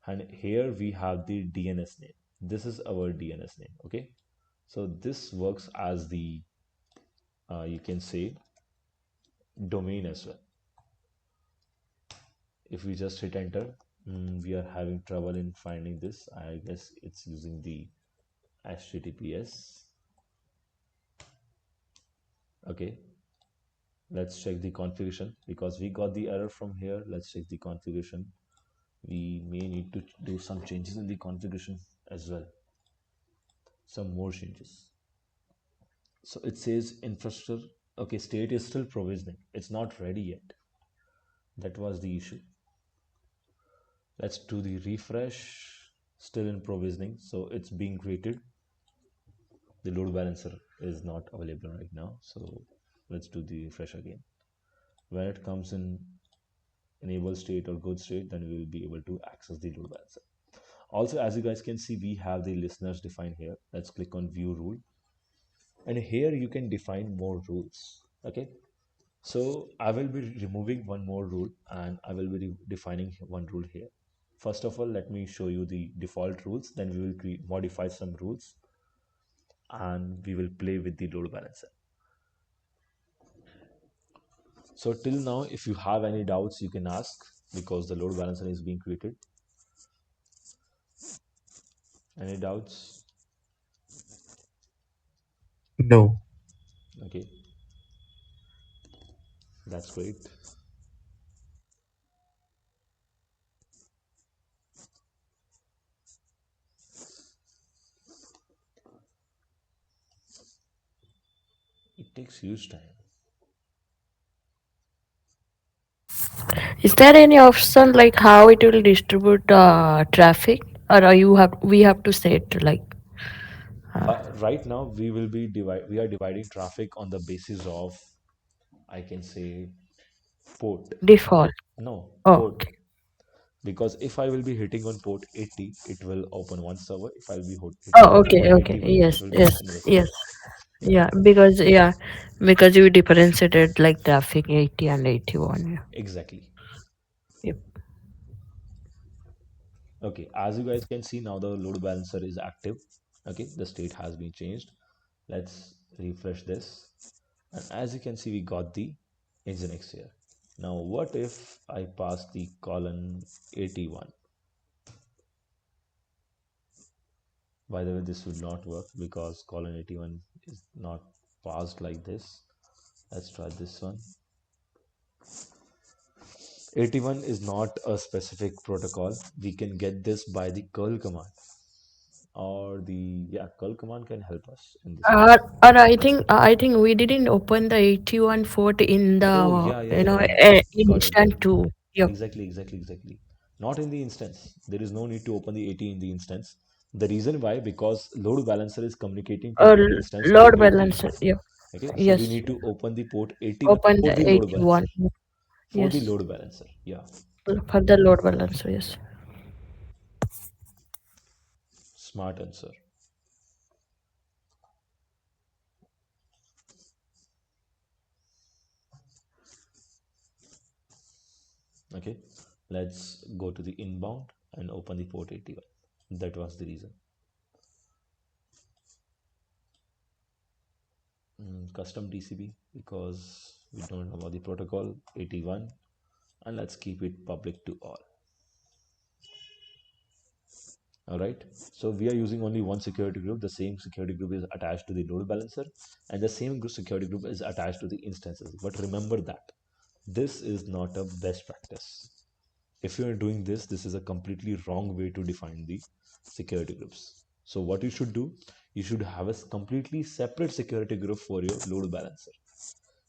And here we have the DNS name. This is our DNS name. Okay. So this works as the, you can say, domain as well. If we just hit enter, we are having trouble in finding this. I guess it's using the HTTPS. Okay, let's check the configuration because we got the error from here. Let's check the configuration. We may need to do some changes in the configuration as well, some more changes. So it says infrastructure, okay, state is still provisioning, it's not ready yet. That was the issue. Let's do the refresh, still in provisioning, so it's being created. The load balancer is not available right now, so let's do the refresh again. When it comes in enable state or good state, then we will be able to access the load balancer. Also, as you guys can see, we have the listeners defined here. Let's click on view rule, and here you can define more rules. Okay, so I will be removing one more rule and I will be defining one rule here. First of all, let me show you the default rules, then we will modify some rules and we will play with the load balancer. So till now, if you have any doubts, you can ask because the load balancer is being created. Any doubts?
No.
Okay, that's great. It takes huge time.
Is there any option like how it will distribute traffic, or are you have we have to set like
Right now, we are dividing traffic on the basis of, I can say, port.
default?
No,
Oh,
port. Because if I will be hitting on port 80, it will open one server. If I'll be hitting
oh,
on port
okay, okay.
81, it
Yes,
will be
yes,
another
yes.
server. Yeah,
Yeah, because you differentiated like traffic 80 and 81. Yeah.
exactly.
Yep.
Okay, as you guys can see now, the load balancer is active. Okay, the state has been changed. Let's refresh this. And as you can see, we got the Nginx here. Now, what if I pass the colon 81? By the way, this would not work because colon 81 is not passed like this. Let's try this one. 81 is not a specific protocol. We can get this by the curl command, or the, yeah, curl command can help us in this one.
Or I think we didn't open the 81 fort in
Oh,
the
yeah, yeah, yeah, yeah. Got
instant
it.
too. Yep.
Exactly, exactly, exactly. Not in the instance. There is no need to open the 80 in the instance. The reason why, because load balancer is communicating to
Uh,
the instance port
Load
80.
balancer. Yeah.
Okay, so we
Yes.
need to open the port 81
Open
for
the
the load
81.
balancer. For the
Yes.
load balancer, yeah.
For the load balancer. Yes.
Smart answer. Okay, let's go to the inbound and open the port 81. That was the reason. Custom TCP, because we don't know about the protocol 81, and let's keep it public to all. All right, so we are using only one security group. The same security group is attached to the load balancer, and the same security group is attached to the instances. But remember that this is not a best practice. If you are doing this, this is a completely wrong way to define the security groups. So what you should do, you should have a completely separate security group for your load balancer.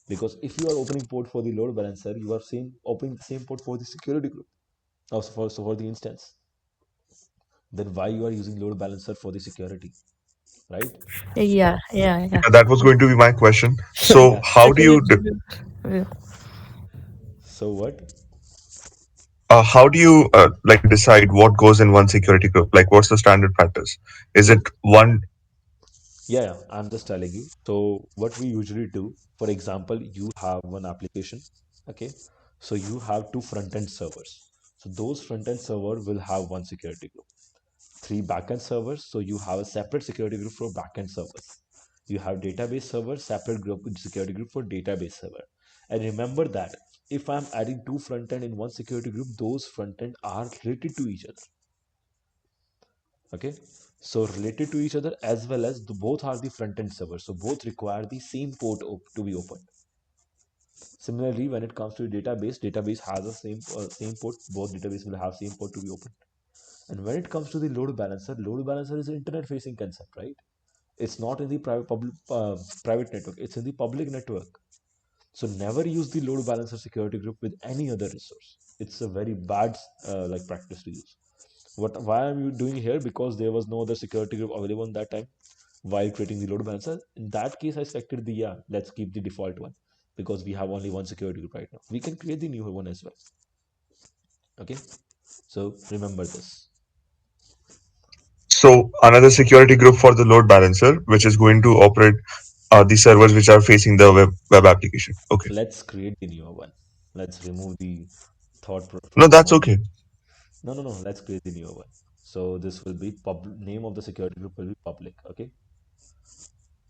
Because if you are opening port for the load balancer, you are opening the same port for the security group, also for the instance. Then why you are using load balancer for the security, right?
Yeah. Yeah. Yeah.
Yeah, that was going to be my question. So,
Yeah.
how do you
Security. Yeah.
So what?
like decide what goes in one security group? Like, what's the standard practice? Is it
So
one?
yeah, I'm just telling you. So what we usually do, for example, you have one application, okay? So you have two front-end servers. So those front-end server will have one security group. Three backend servers, so you have a separate security group for backend servers. You have database server, separate group security group for database server. And remember that if I'm adding two front end in one security group, those front end are related to each other. Okay, so related to each other, as well as both are the front end servers, so both require the same port to be opened. Similarly, when it comes to database has the same port. Both database will have same port to be opened. And when it comes to the load balancer is an internet facing concept, right? It's not in the private network, it's in the public network. So never use the load balancer security group with any other resource. It's a very bad like practice to use. What why am you doing here? Because there was no other security group available in that time while creating the load balancer. In that case, I selected the, yeah, let's keep the default one, because we have only one security group right now. We can create the new one as well. Okay, so remember this.
So, another security group for the load balancer, which is going to operate the servers which are facing the web application. Okay.
Let's create the newer one. Let's remove the
No,
from
that's
all the.
okay.
No. Let's create the newer one. So this will be name of the security group will be public. Okay.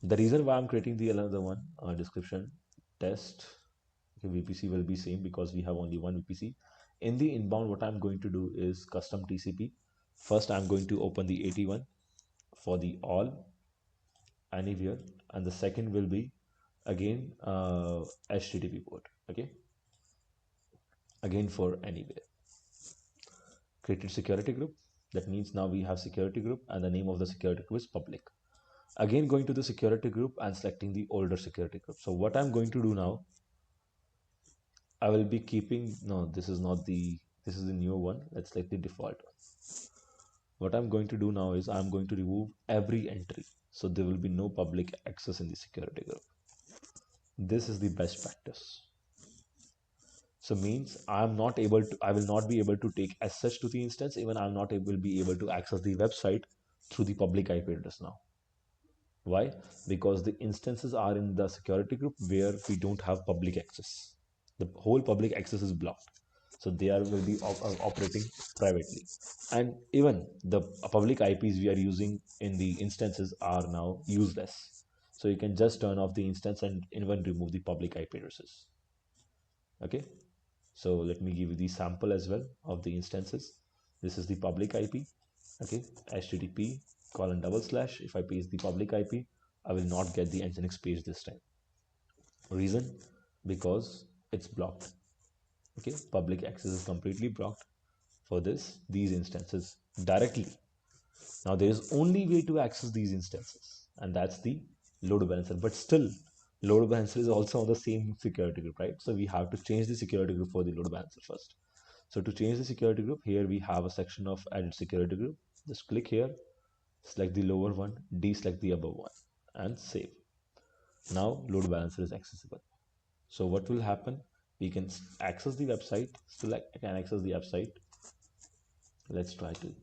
The reason why I'm creating the another one description test, okay, VPC will be same because we have only one VPC. In the inbound, what I'm going to do is custom TCP. First, I'm going to open the 81 for the all anywhere, and the second will be again HTTP port. Okay, again for anywhere. Created security group. That means now we have security group, and the name of the security group is public. Again, going to the security group and selecting the older security group. So what I'm going to do now, I will be keeping, no, this is not the, this is the new one. Let's select the default one. What I'm going to do now is I'm going to remove every entry. So there will be no public access in the security group. This is the best practice. So means I will not be able to take access to the instance. Even I'm not able be able to access the website through the public IP address now. Why? Because the instances are in the security group where we don't have public access. The whole public access is blocked. So they will be operating privately. And even the public IPs we are using in the instances are now useless. So you can just turn off the instance and even remove the public IP addresses. Okay. So let me give you the sample as well of the instances. This is the public IP. Okay, HTTP colon double slash. If I paste the public IP, I will not get the Nginx page this time. Reason? Because it's blocked. Okay, public access is completely blocked for these instances directly. Now there is only way to access these instances, and that's the load balancer. But still, load balancer is also on the same security group, right? So we have to change the security group for the load balancer first. So to change the security group, here we have a section of added security group. Just click here, select the lower one, deselect the above one, and save. Now load balancer is accessible. So what will happen? We can access the website. Still, I can access the website. Let's try to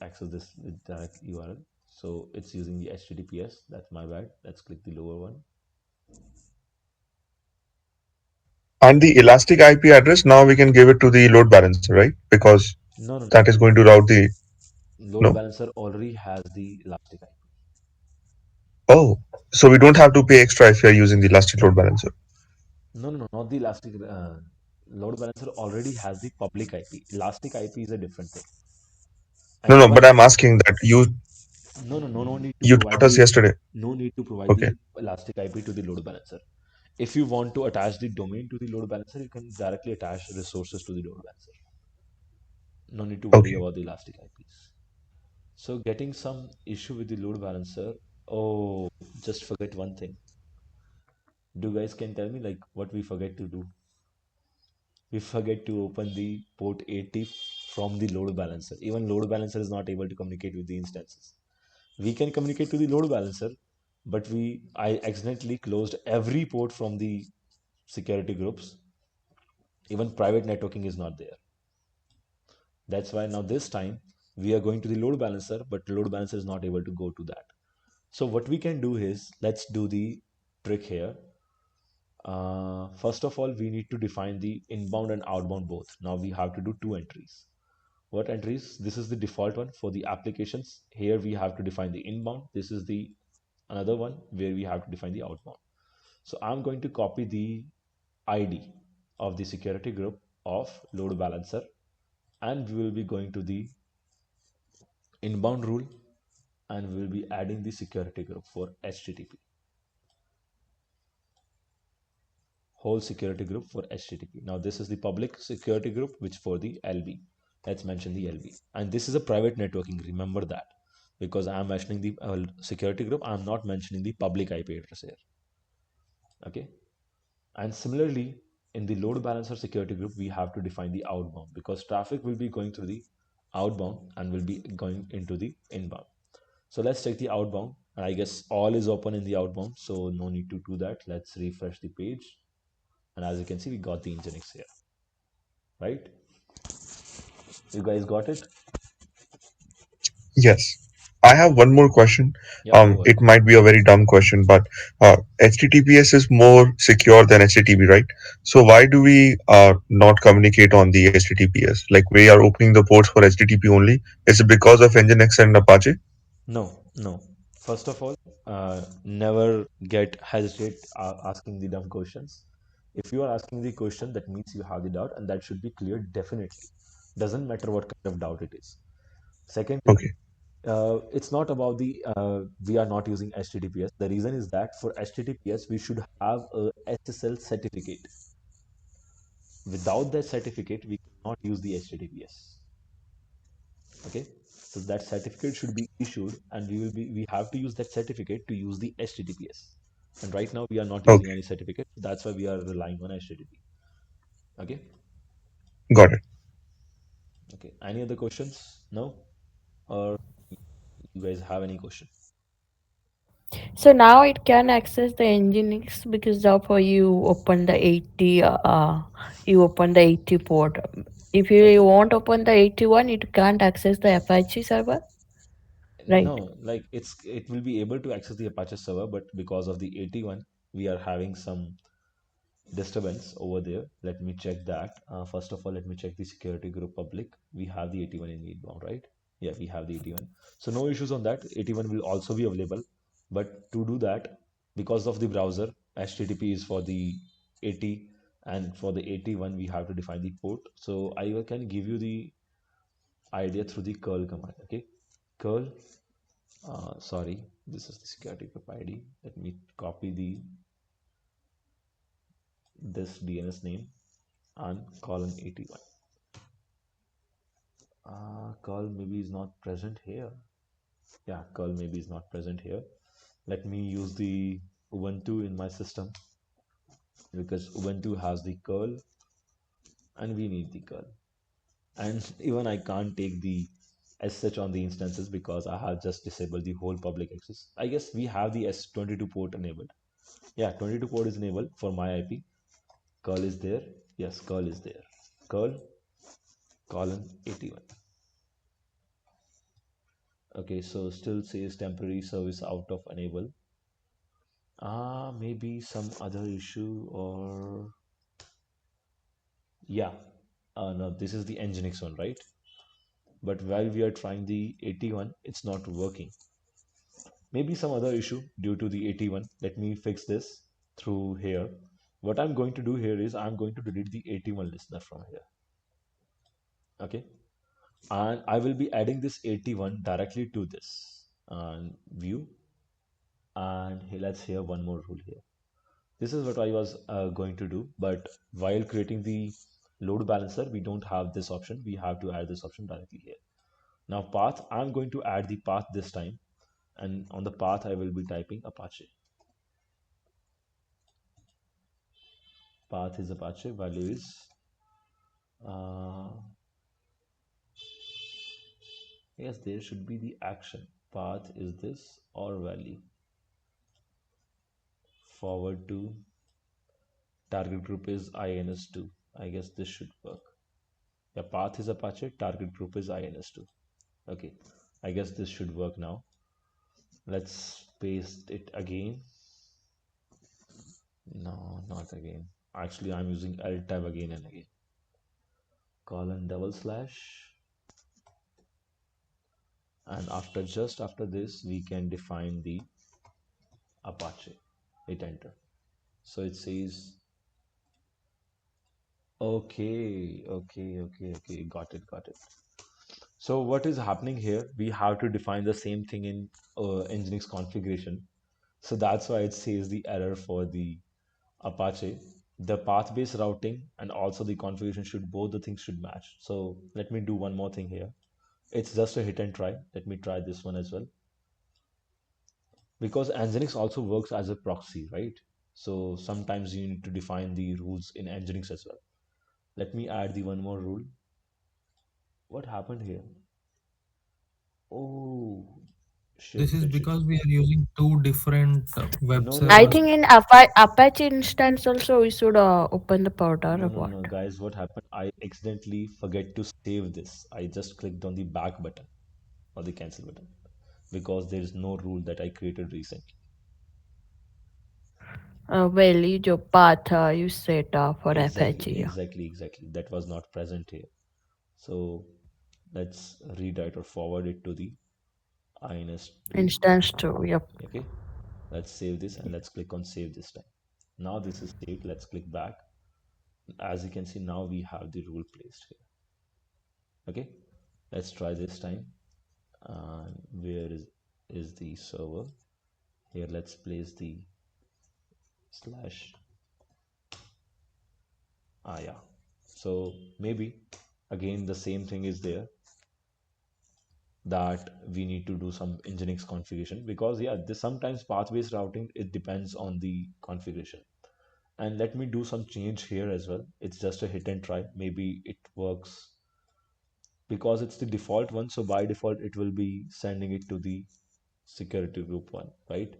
access this with direct URL. So it's using the HTTPS. That's my bad. Let's click the lower one.
And the elastic IP address, now we can give it to the load balancer, right? Because
No, no,
that is going to route the
load
no.
balancer already has the elastic IP.
Oh, so we don't have to pay extra if we are using the elastic load balancer.
No, not the elastic. Load balancer already has the public IP. Elastic IP is a different thing.
No,
And
no,
even
but I'm asking that
no need to
you
provide
taught us
the
yesterday.
no need to provide
Okay,
the elastic IP to the load balancer. If you want to attach the domain to the load balancer, you can directly attach resources to the load balancer. No need to worry
okay.
about the elastic IPs. So getting some issue with the load balancer. Oh, just forget one thing. Do you guys can tell me like what we forget to do? We forget to open the port 80 from the load balancer. Even load balancer is not able to communicate with the instances. We can communicate to the load balancer, but I accidentally closed every port from the security groups. Even private networking is not there. That's why now this time we are going to the load balancer, but load balancer is not able to go to that. So what we can do is let's do the trick here. First of all, we need to define the inbound and outbound both. Now we have to do two entries. What entries? This is the default one for the applications. Here we have to define the inbound. This is the another one where we have to define the outbound. So I'm going to copy the ID of the security group of load balancer, and we will be going to the inbound rule, and we will be adding the security group for HTTP. Whole security group for HTTP. Now this is the public security group which for the LB. Let's mention the LB. And this is a private networking. Remember that, because I'm mentioning the security group. I'm not mentioning the public IP address here. Okay. And similarly, in the load balancer security group, we have to define the outbound, because traffic will be going through the outbound and will be going into the inbound. So let's take the outbound. And I guess all is open in the outbound, so no need to do that. Let's refresh the page. And as you can see, we got the Nginx here, right? You guys got it?
Yes. I have one more question.
Yeah, go ahead.
It might be a very dumb question, but HTTPS is more secure than HTTP, right? So why do we not communicate on the HTTPS? Like we are opening the ports for HTTP only. Is it because of Nginx and Apache?
No. First of all, never get hesitate asking the dumb questions. If you are asking the question, that means you have the doubt, and that should be clear definitely. Doesn't matter what kind of doubt it is. Secondly,
Okay.
it's not about the we are not using HTTPS. The reason is that for HTTPS, we should have a SSL certificate. Without that certificate, we cannot use the HTTPS. Okay, so that certificate should be issued, and we have to use that certificate to use the HTTPS. And right now we are not using
Okay.
any certificate. That's why we are relying on HTTP. Okay.
Got it.
Okay, any other questions? No, or you guys have any question?
So now it can access the Nginx because of you open the 80 you open the 80 port. If you
Okay.
won't open the 81, it can't access the Apache server, right?
No, like it will be able to access the Apache server, but because of the 81, we are having some disturbance over there. Let me check that. First of all, let me check the security group public. We have the 81 in inbound, right? Yeah, we have the 81. So no issues on that. 81 will also be available. But to do that, because of the browser, HTTP is for the 80, and for the 81, we have to define the port. So I can give you the idea through the curl command. Okay, curl. Sorry, this is the security group ID. Let me copy the this DNS name and colon 81. Curl maybe is not present here. Yeah, curl maybe is not present here. Let me use the Ubuntu in my system, because Ubuntu has the curl and we need the curl. And even I can't take the as such on the instances because I have just disabled the whole public access. I guess we have the S22 port enabled. Yeah, 22 port is enabled for my IP. Curl is there. Yes, curl is there. Curl colon 81. Okay, so still says temporary service out of enable. Maybe some other issue or yeah. No, this is the Nginx one, right? But while we are trying the 81, it's not working. Maybe some other issue due to the 81. Let me fix this through here. What I'm going to do here is I'm going to delete the 81 listener from here. Okay. And I will be adding this 81 directly to this and view. And let's hear one more rule here. This is what I was going to do. But while creating the load balancer, we don't have this option. We have to add this option directly here. Now path, I'm going to add the path this time. And on the path, I will be typing Apache. Path is Apache, value is uh, yes, there should be the action. Path is this or value. Forward to target group is INS2. I guess this should work. Yeah, path is Apache, target group is INS2. Okay, I guess this should work now. Let's paste it again. No, not again. Actually, I'm using alt tab again and again. Colon double slash. And after this, we can define the Apache. Hit enter. So it says, okay. Got it. So what is happening here? We have to define the same thing in Nginx configuration. So that's why it says the error for the Apache. The path-based routing and also the configuration should both the things should match. So let me do one more thing here. It's just a hit and try. Let me try this one as well. Because Nginx also works as a proxy, right? So sometimes you need to define the rules in Nginx as well. Let me add the one more rule. What happened here? Oh,
This is
shit.
because we are using two different web
No, no, no,
I
no.
servers.
think in Apache instance also we should open the powder or what.
No, guys, what happened? I accidentally forget to save this. I just clicked on the back button or the cancel button because there is no rule that I created recently.
Well, your path you set for Apache
Exactly. That was not present here. So let's redirect or forward it to the INS2.
instance too. Yep.
Okay, let's save this and let's click on save this time. Now this is saved. Let's click back. As you can see, now we have the rule placed here. Okay, let's try this time. And where is the server? Here, let's place the slash. Yeah. So maybe again the same thing is there that we need to do some Nginx configuration because yeah, this sometimes path-based routing it depends on the configuration. And let me do some change here as well. It's just a hit and try. Maybe it works because it's the default one. So by default, it will be sending it to the security group one, right?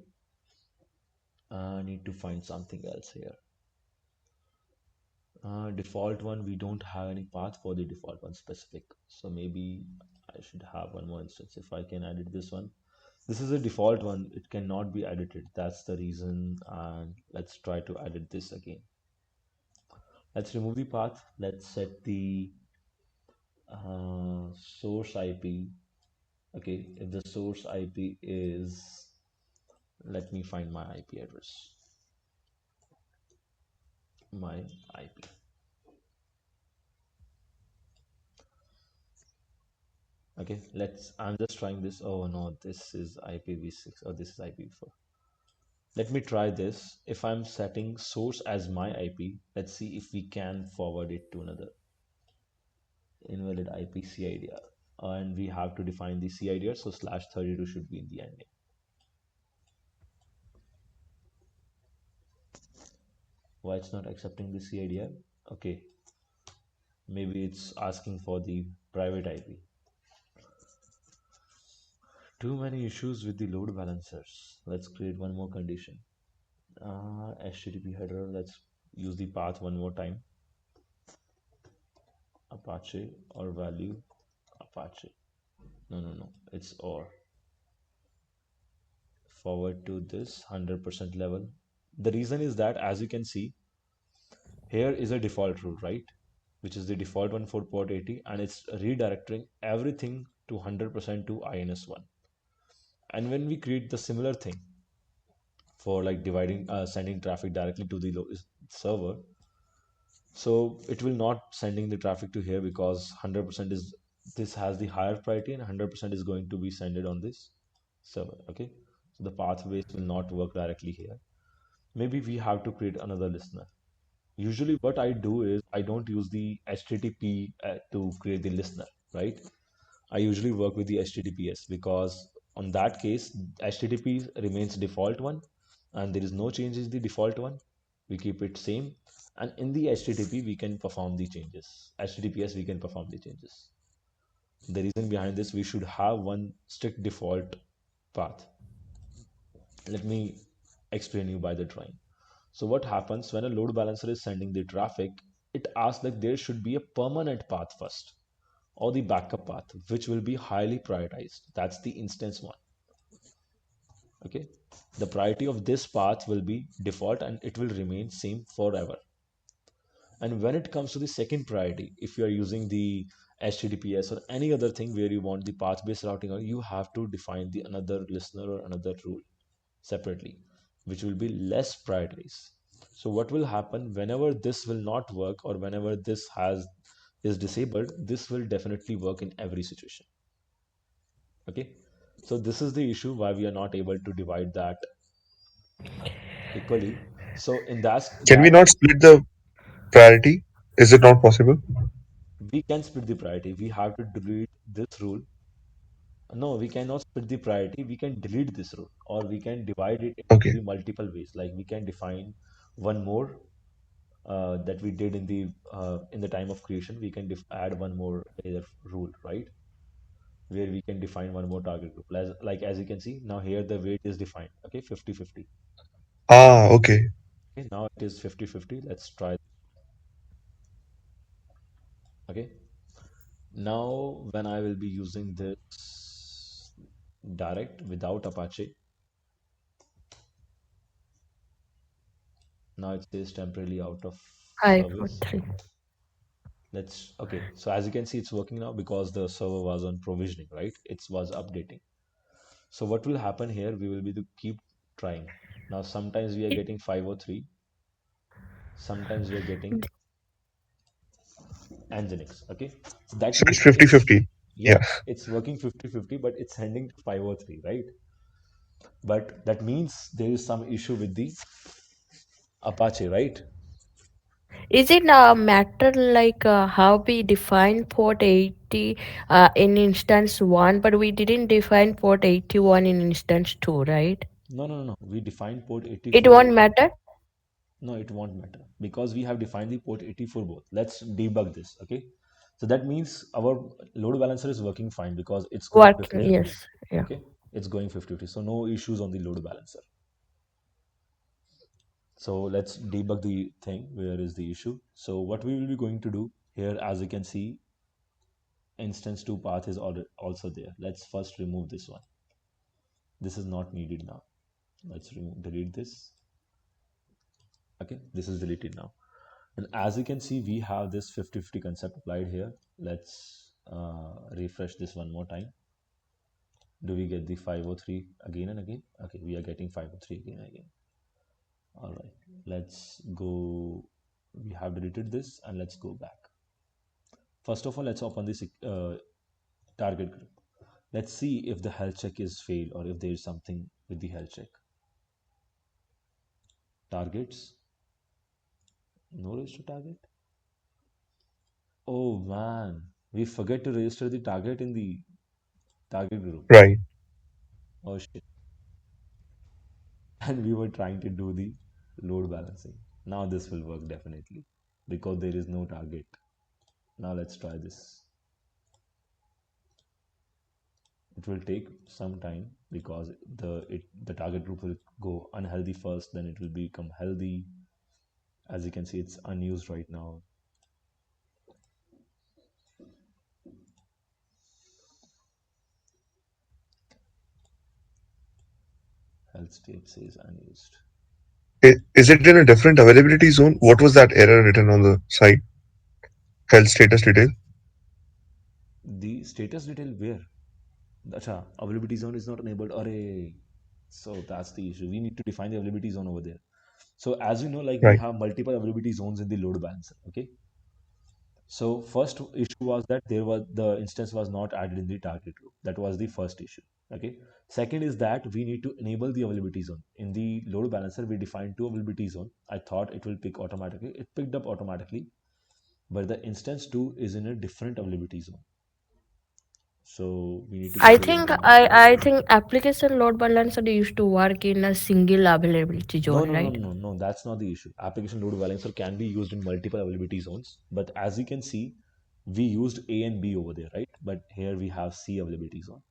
I need to find something else here. Default one, we don't have any path for the default one specific. So maybe I should have one more instance if I can edit this one. This is a default one. It cannot be edited. That's the reason. And let's try to edit this again. Let's remove the path. Let's set the source IP. Okay, if the source IP is, let me find my IP address. My IP. Okay, I'm just trying this. Oh no, this is IPv6 or this is IPv4. Let me try this. If I'm setting source as my IP, let's see if we can forward it to another invalid IP CIDR. And we have to define the CIDR, so slash 32 should be in the ending. Why it's not accepting the CIDR? Okay, maybe it's asking for the private IP. Too many issues with the load balancers. Let's create one more condition. HTTP header. Let's use the path one more time. Apache or value Apache. No. It's or forward to this 100% level. The reason is that, as you can see, here is a default rule, right? Which is the default one for port 80, and it's redirecting everything to 100% to INS1. And when we create the similar thing for like sending traffic directly to the server, so it will not sending the traffic to here because 100% is this has the higher priority and 100% is going to be sent on this server. Okay, so the pathways will not work directly here. Maybe we have to create another listener. Usually what I do is I don't use the HTTP to create the listener, right? I usually work with the HTTPS because on that case, HTTP remains default one and there is no change in the default one. We keep it same. And in the HTTP, we can perform the changes. HTTPS, we can perform the changes. The reason behind this, we should have one strict default path. Let me explain you by the drawing. So what happens when a load balancer is sending the traffic, it asks that there should be a permanent path first or the backup path, which will be highly prioritized. That's the instance one. Okay. The priority of this path will be default and it will remain same forever. And when it comes to the second priority, if you are using the HTTPS or any other thing where you want the path-based routing, or you have to define the another listener or another rule separately, which will be less prioritized. So what will happen whenever this will not work or whenever this has is disabled, this will definitely work in every situation. Okay, so this is the issue why we are not able to divide that equally. So in
Can we
that
not split the priority? Is it not possible?
we can split the priority. We have to delete this rule. No, we cannot split the priority. We can delete this rule, or we can divide it into
Okay.
the multiple ways. Like we can define one more that we did in the time of creation. We can add one more rule, right? Where we can define one more target group. As you can see now here, the weight is defined. Okay, 50-50.
Ah, okay.
Okay, now it is 50-50. Let's try. Okay, now when I will be using this direct without Apache, now it says temporarily out of
I for
service.
three.
Let's okay. So as you can see, it's working now because the server was on provisioning, right? It was updating. So what will happen here? We will be to keep trying. Now sometimes we are
It,
getting 503, sometimes we are getting Nginx. Okay, so that
So it's
means
50-50.
yeah,
Yeah.
it's working 50-50, but it's sending to 503, right? But that means there is some issue with the Apache, right?
is it a matter like how we define port 80 in instance 1, but we didn't define port 81 in instance 2, right?
No. We defined port
It
84.
won't matter?
No, it won't matter because we have defined the port 80 for both. Let's debug this, okay? So that means our load balancer is working fine because it's going
What?
50-50,
Yes. Yeah.
okay? It's going 50-50, so no issues on the load balancer. So let's debug the thing. Where is the issue? So what we will be going to do here, as you can see, instance 2 path is also there. Let's first remove this one. This is not needed now. Let's delete this. Okay, this is deleted now. And as you can see, we have this 50-50 concept applied here. Let's refresh this one more time. Do we get the 503 again and again? Okay, we are getting 503 again and again. All right, let's go. We have deleted this and let's go back. First of all, let's open this target group. Let's see if the health check is failed or if there is something with the health check. Targets, no register target. Oh man, we forget to register the target in the target group.
Right.
Oh shit. And we were trying to do the load balancing. Now this will work definitely because there is no target. Now let's try this. It will take some time because the target group will go unhealthy first, then it will become healthy. As you can see, it's unused right now. Health state says unused.
Is it in a different availability zone? What was that error written on the site? Health status detail.
The status detail where? Acha, availability zone is not enabled. Array. So that's the issue. We need to define the availability zone over there. So as you know, like we
Right.
have multiple availability zones in the load balancer. Okay. So first issue was that the instance was not added in the target group. That was the first issue. Okay. Second is that we need to enable the availability zone. In the load balancer, we defined two availability zone. I thought it will pick automatically. It picked up automatically, but the instance two is in a different availability zone. So we need to
I
get rid of
think
the
I
multiple.
I think application load balancer used to work in a single availability
No,
zone,
no, no,
right?
no, no. That's not the issue. Application load balancer can be used in multiple availability zones, but as you can see, we used A and B over there, right? But here we have C availability zone.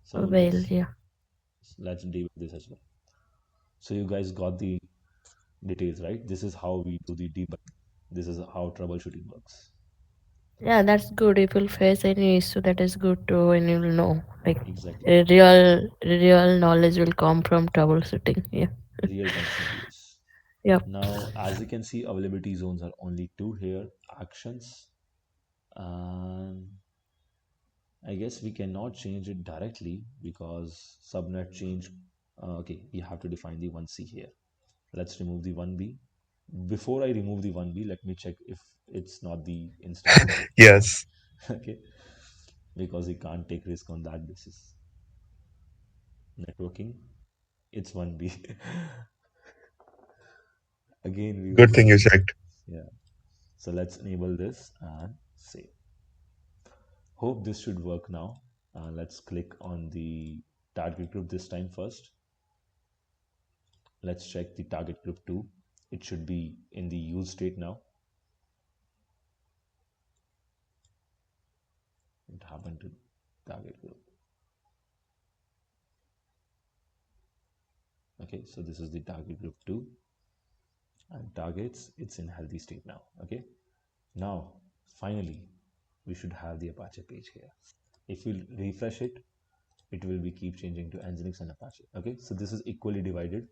So
Well, yeah.
let's deal with this as well. So you guys got the details, right? This is how we do the debug. This is how troubleshooting works.
Yeah, that's good. If you'll face any issue, that is good too, and you'll know. Like
Exactly.
real knowledge will come from troubleshooting. Yeah.
Real time scenarios.
Yep.
Now, as you can see, availability zones are only two here. Actions. And I guess we cannot change it directly because subnet change. Okay, we have to define the 1C here. Let's remove the 1B. Before I remove the 1B, let me check if it's not the instance issue.
Yes.
Okay, because we can't take risk on that basis. Networking, it's 1B. Again, we will
Good thing
say,
you checked.
yeah. So let's enable this and save. Hope this should work now. Let's click on the target group this time first. Let's check the target group 2. It should be in the use state now. It happened to target group. Okay, so this is the target group 2 and targets, it's in healthy state now. Okay, now finally we should have the Apache page here. If we refresh it, it will be keep changing to Nginx and Apache. Okay, so this is equally divided,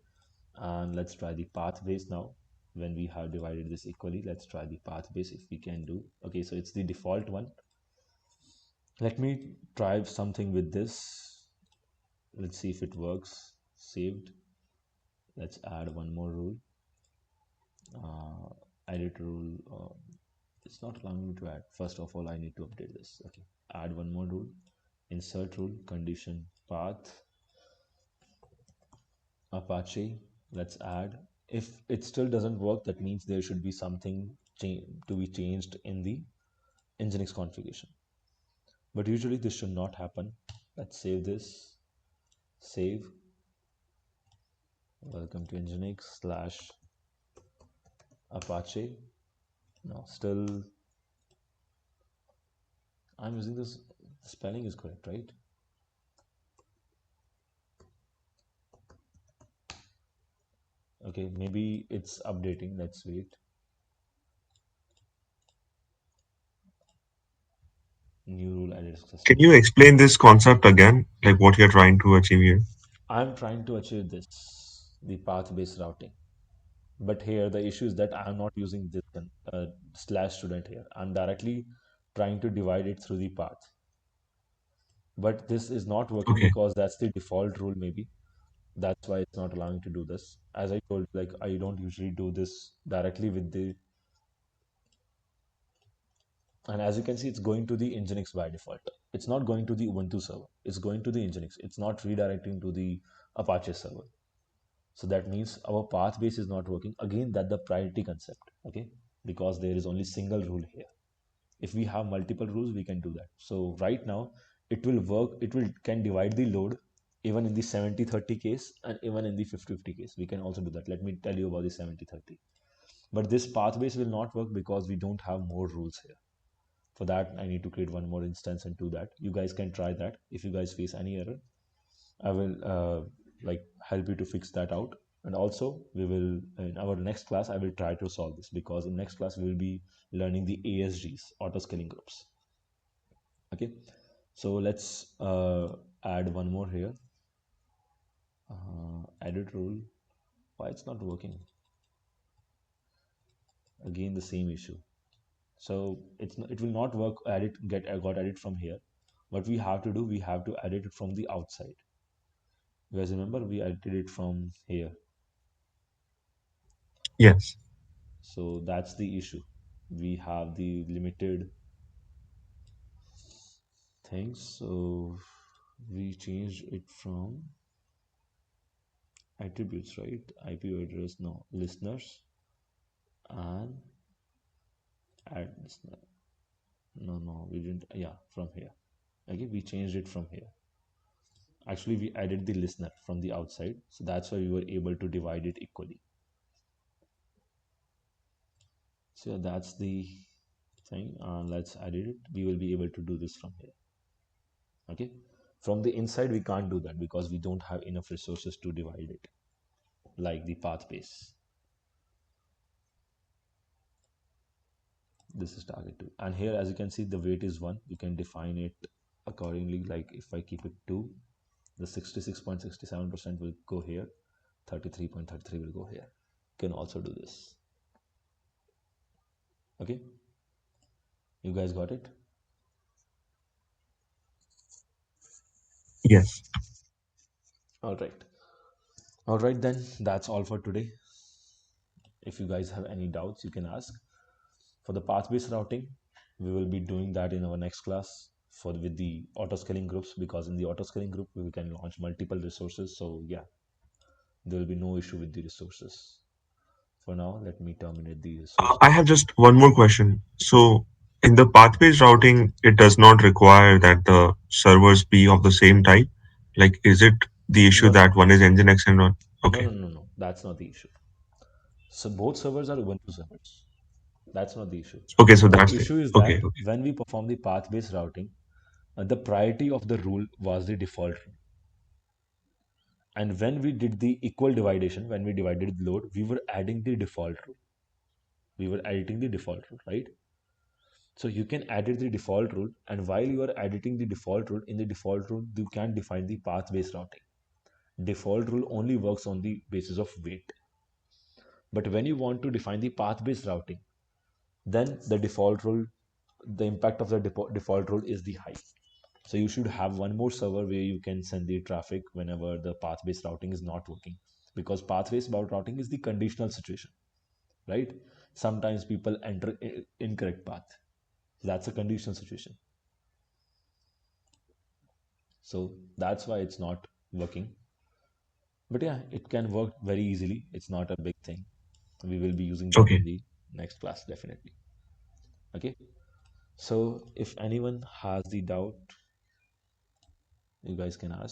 and let's try the path base now. When we have divided this equally, let's try the path base if we can do. Okay, so it's the default one. Let me try something with this. Let's see if it works. Saved. Let's add one more rule. Edit rule. It's not allowing me to add. First of all, I need to update this. Okay, add one more rule. Insert rule, condition, path, Apache. Let's add. If it still doesn't work, that means there should be something to be changed in the Nginx configuration. But usually this should not happen. Let's save this. Save. Welcome to Nginx slash Apache. No, still I'm using this. Spelling is correct, right? Okay, maybe it's updating. Let's wait. New rule added
Can
successfully.
you explain this concept again? Like what you're trying to achieve here?
I'm trying to achieve this, the path-based routing. But here the issue is that I'm not using this slash student here. I'm directly trying to divide it through the path. But this is not working
Okay.
because that's the default rule maybe. That's why it's not allowing to do this. As I told, like I don't usually do this directly with the, and as you can see, it's going to the Nginx by default. It's not going to the Ubuntu server. It's going to the Nginx. It's not redirecting to the Apache server. So that means our path base is not working. Again, that the priority concept, okay? Because there is only single rule here. If we have multiple rules, we can do that. So right now, it will work. It will can divide the load even in the 70-30 case and even in the 50-50 case. We can also do that. Let me tell you about the 70-30. But this path base will not work because we don't have more rules here. For that, I need to create one more instance and do that. You guys can try that. If you guys face any error, I will like help you to fix that out. And also, we will in our next class, I will try to solve this, because in next class we will be learning the ASGs, auto scaling groups. Okay, so let's add one more here. Edit rule. Why it's not working? Again, the same issue. So it will not work. Edit got edit from here. What we have to do, we have to edit it from the outside. You guys remember we edited it from here.
Yes.
So that's the issue. We have the limited things. So we changed it from attributes, right? IP address, no, listeners, and add listener. No, we didn't. Yeah, from here. Okay, we changed it from here. Actually, we added the listener from the outside. So that's why we were able to divide it equally. So that's the thing. Let's edit it. We will be able to do this from here. Okay. From the inside, we can't do that because we don't have enough resources to divide it, like the path base. This is target 2. And here, as you can see, the weight is 1. You can define it accordingly. Like if I keep it 2, the 66.67% will go here. 33.33 will go here. You can also do this. Okay. You guys got it?
Yes.
All right. All right, then that's all for today. If you guys have any doubts, you can ask. For the path-based routing, we will be doing that in our next class for with the auto-scaling groups, because in the auto-scaling group we can launch multiple resources. So yeah, there will be no issue with the resources. For now, let me terminate the
I
resources.
have just one more question. So, in the path-based routing, it does not require that the servers be of the same type. Like, is it the issue
No, no,
that
no,
one is Nginx and one?
no,
Okay.
no, no, no. That's not the issue. So both servers are Ubuntu servers. That's not the issue.
Okay, so
The
that's it.
issue is
Okay,
that
okay.
when we perform the path-based routing, the priority of the rule was the default rule. And when we did the equal dividation, when we divided the load, we were adding the default rule. We were editing the default rule, right? So you can edit the default rule, and while you are editing the default rule, in the default rule, you can define the path-based routing. Default rule only works on the basis of weight. But when you want to define the path-based routing, then the default rule, the impact of the default rule is the high. So you should have one more server where you can send the traffic whenever the path-based routing is not working, because path-based routing is the conditional situation, right? Sometimes people enter incorrect path. That's a conditional situation. So that's why it's not working. But yeah, it can work very easily. It's not a big thing. We will be using that in
Okay.
the next class, definitely. Okay. So if anyone has the doubt, you guys can ask.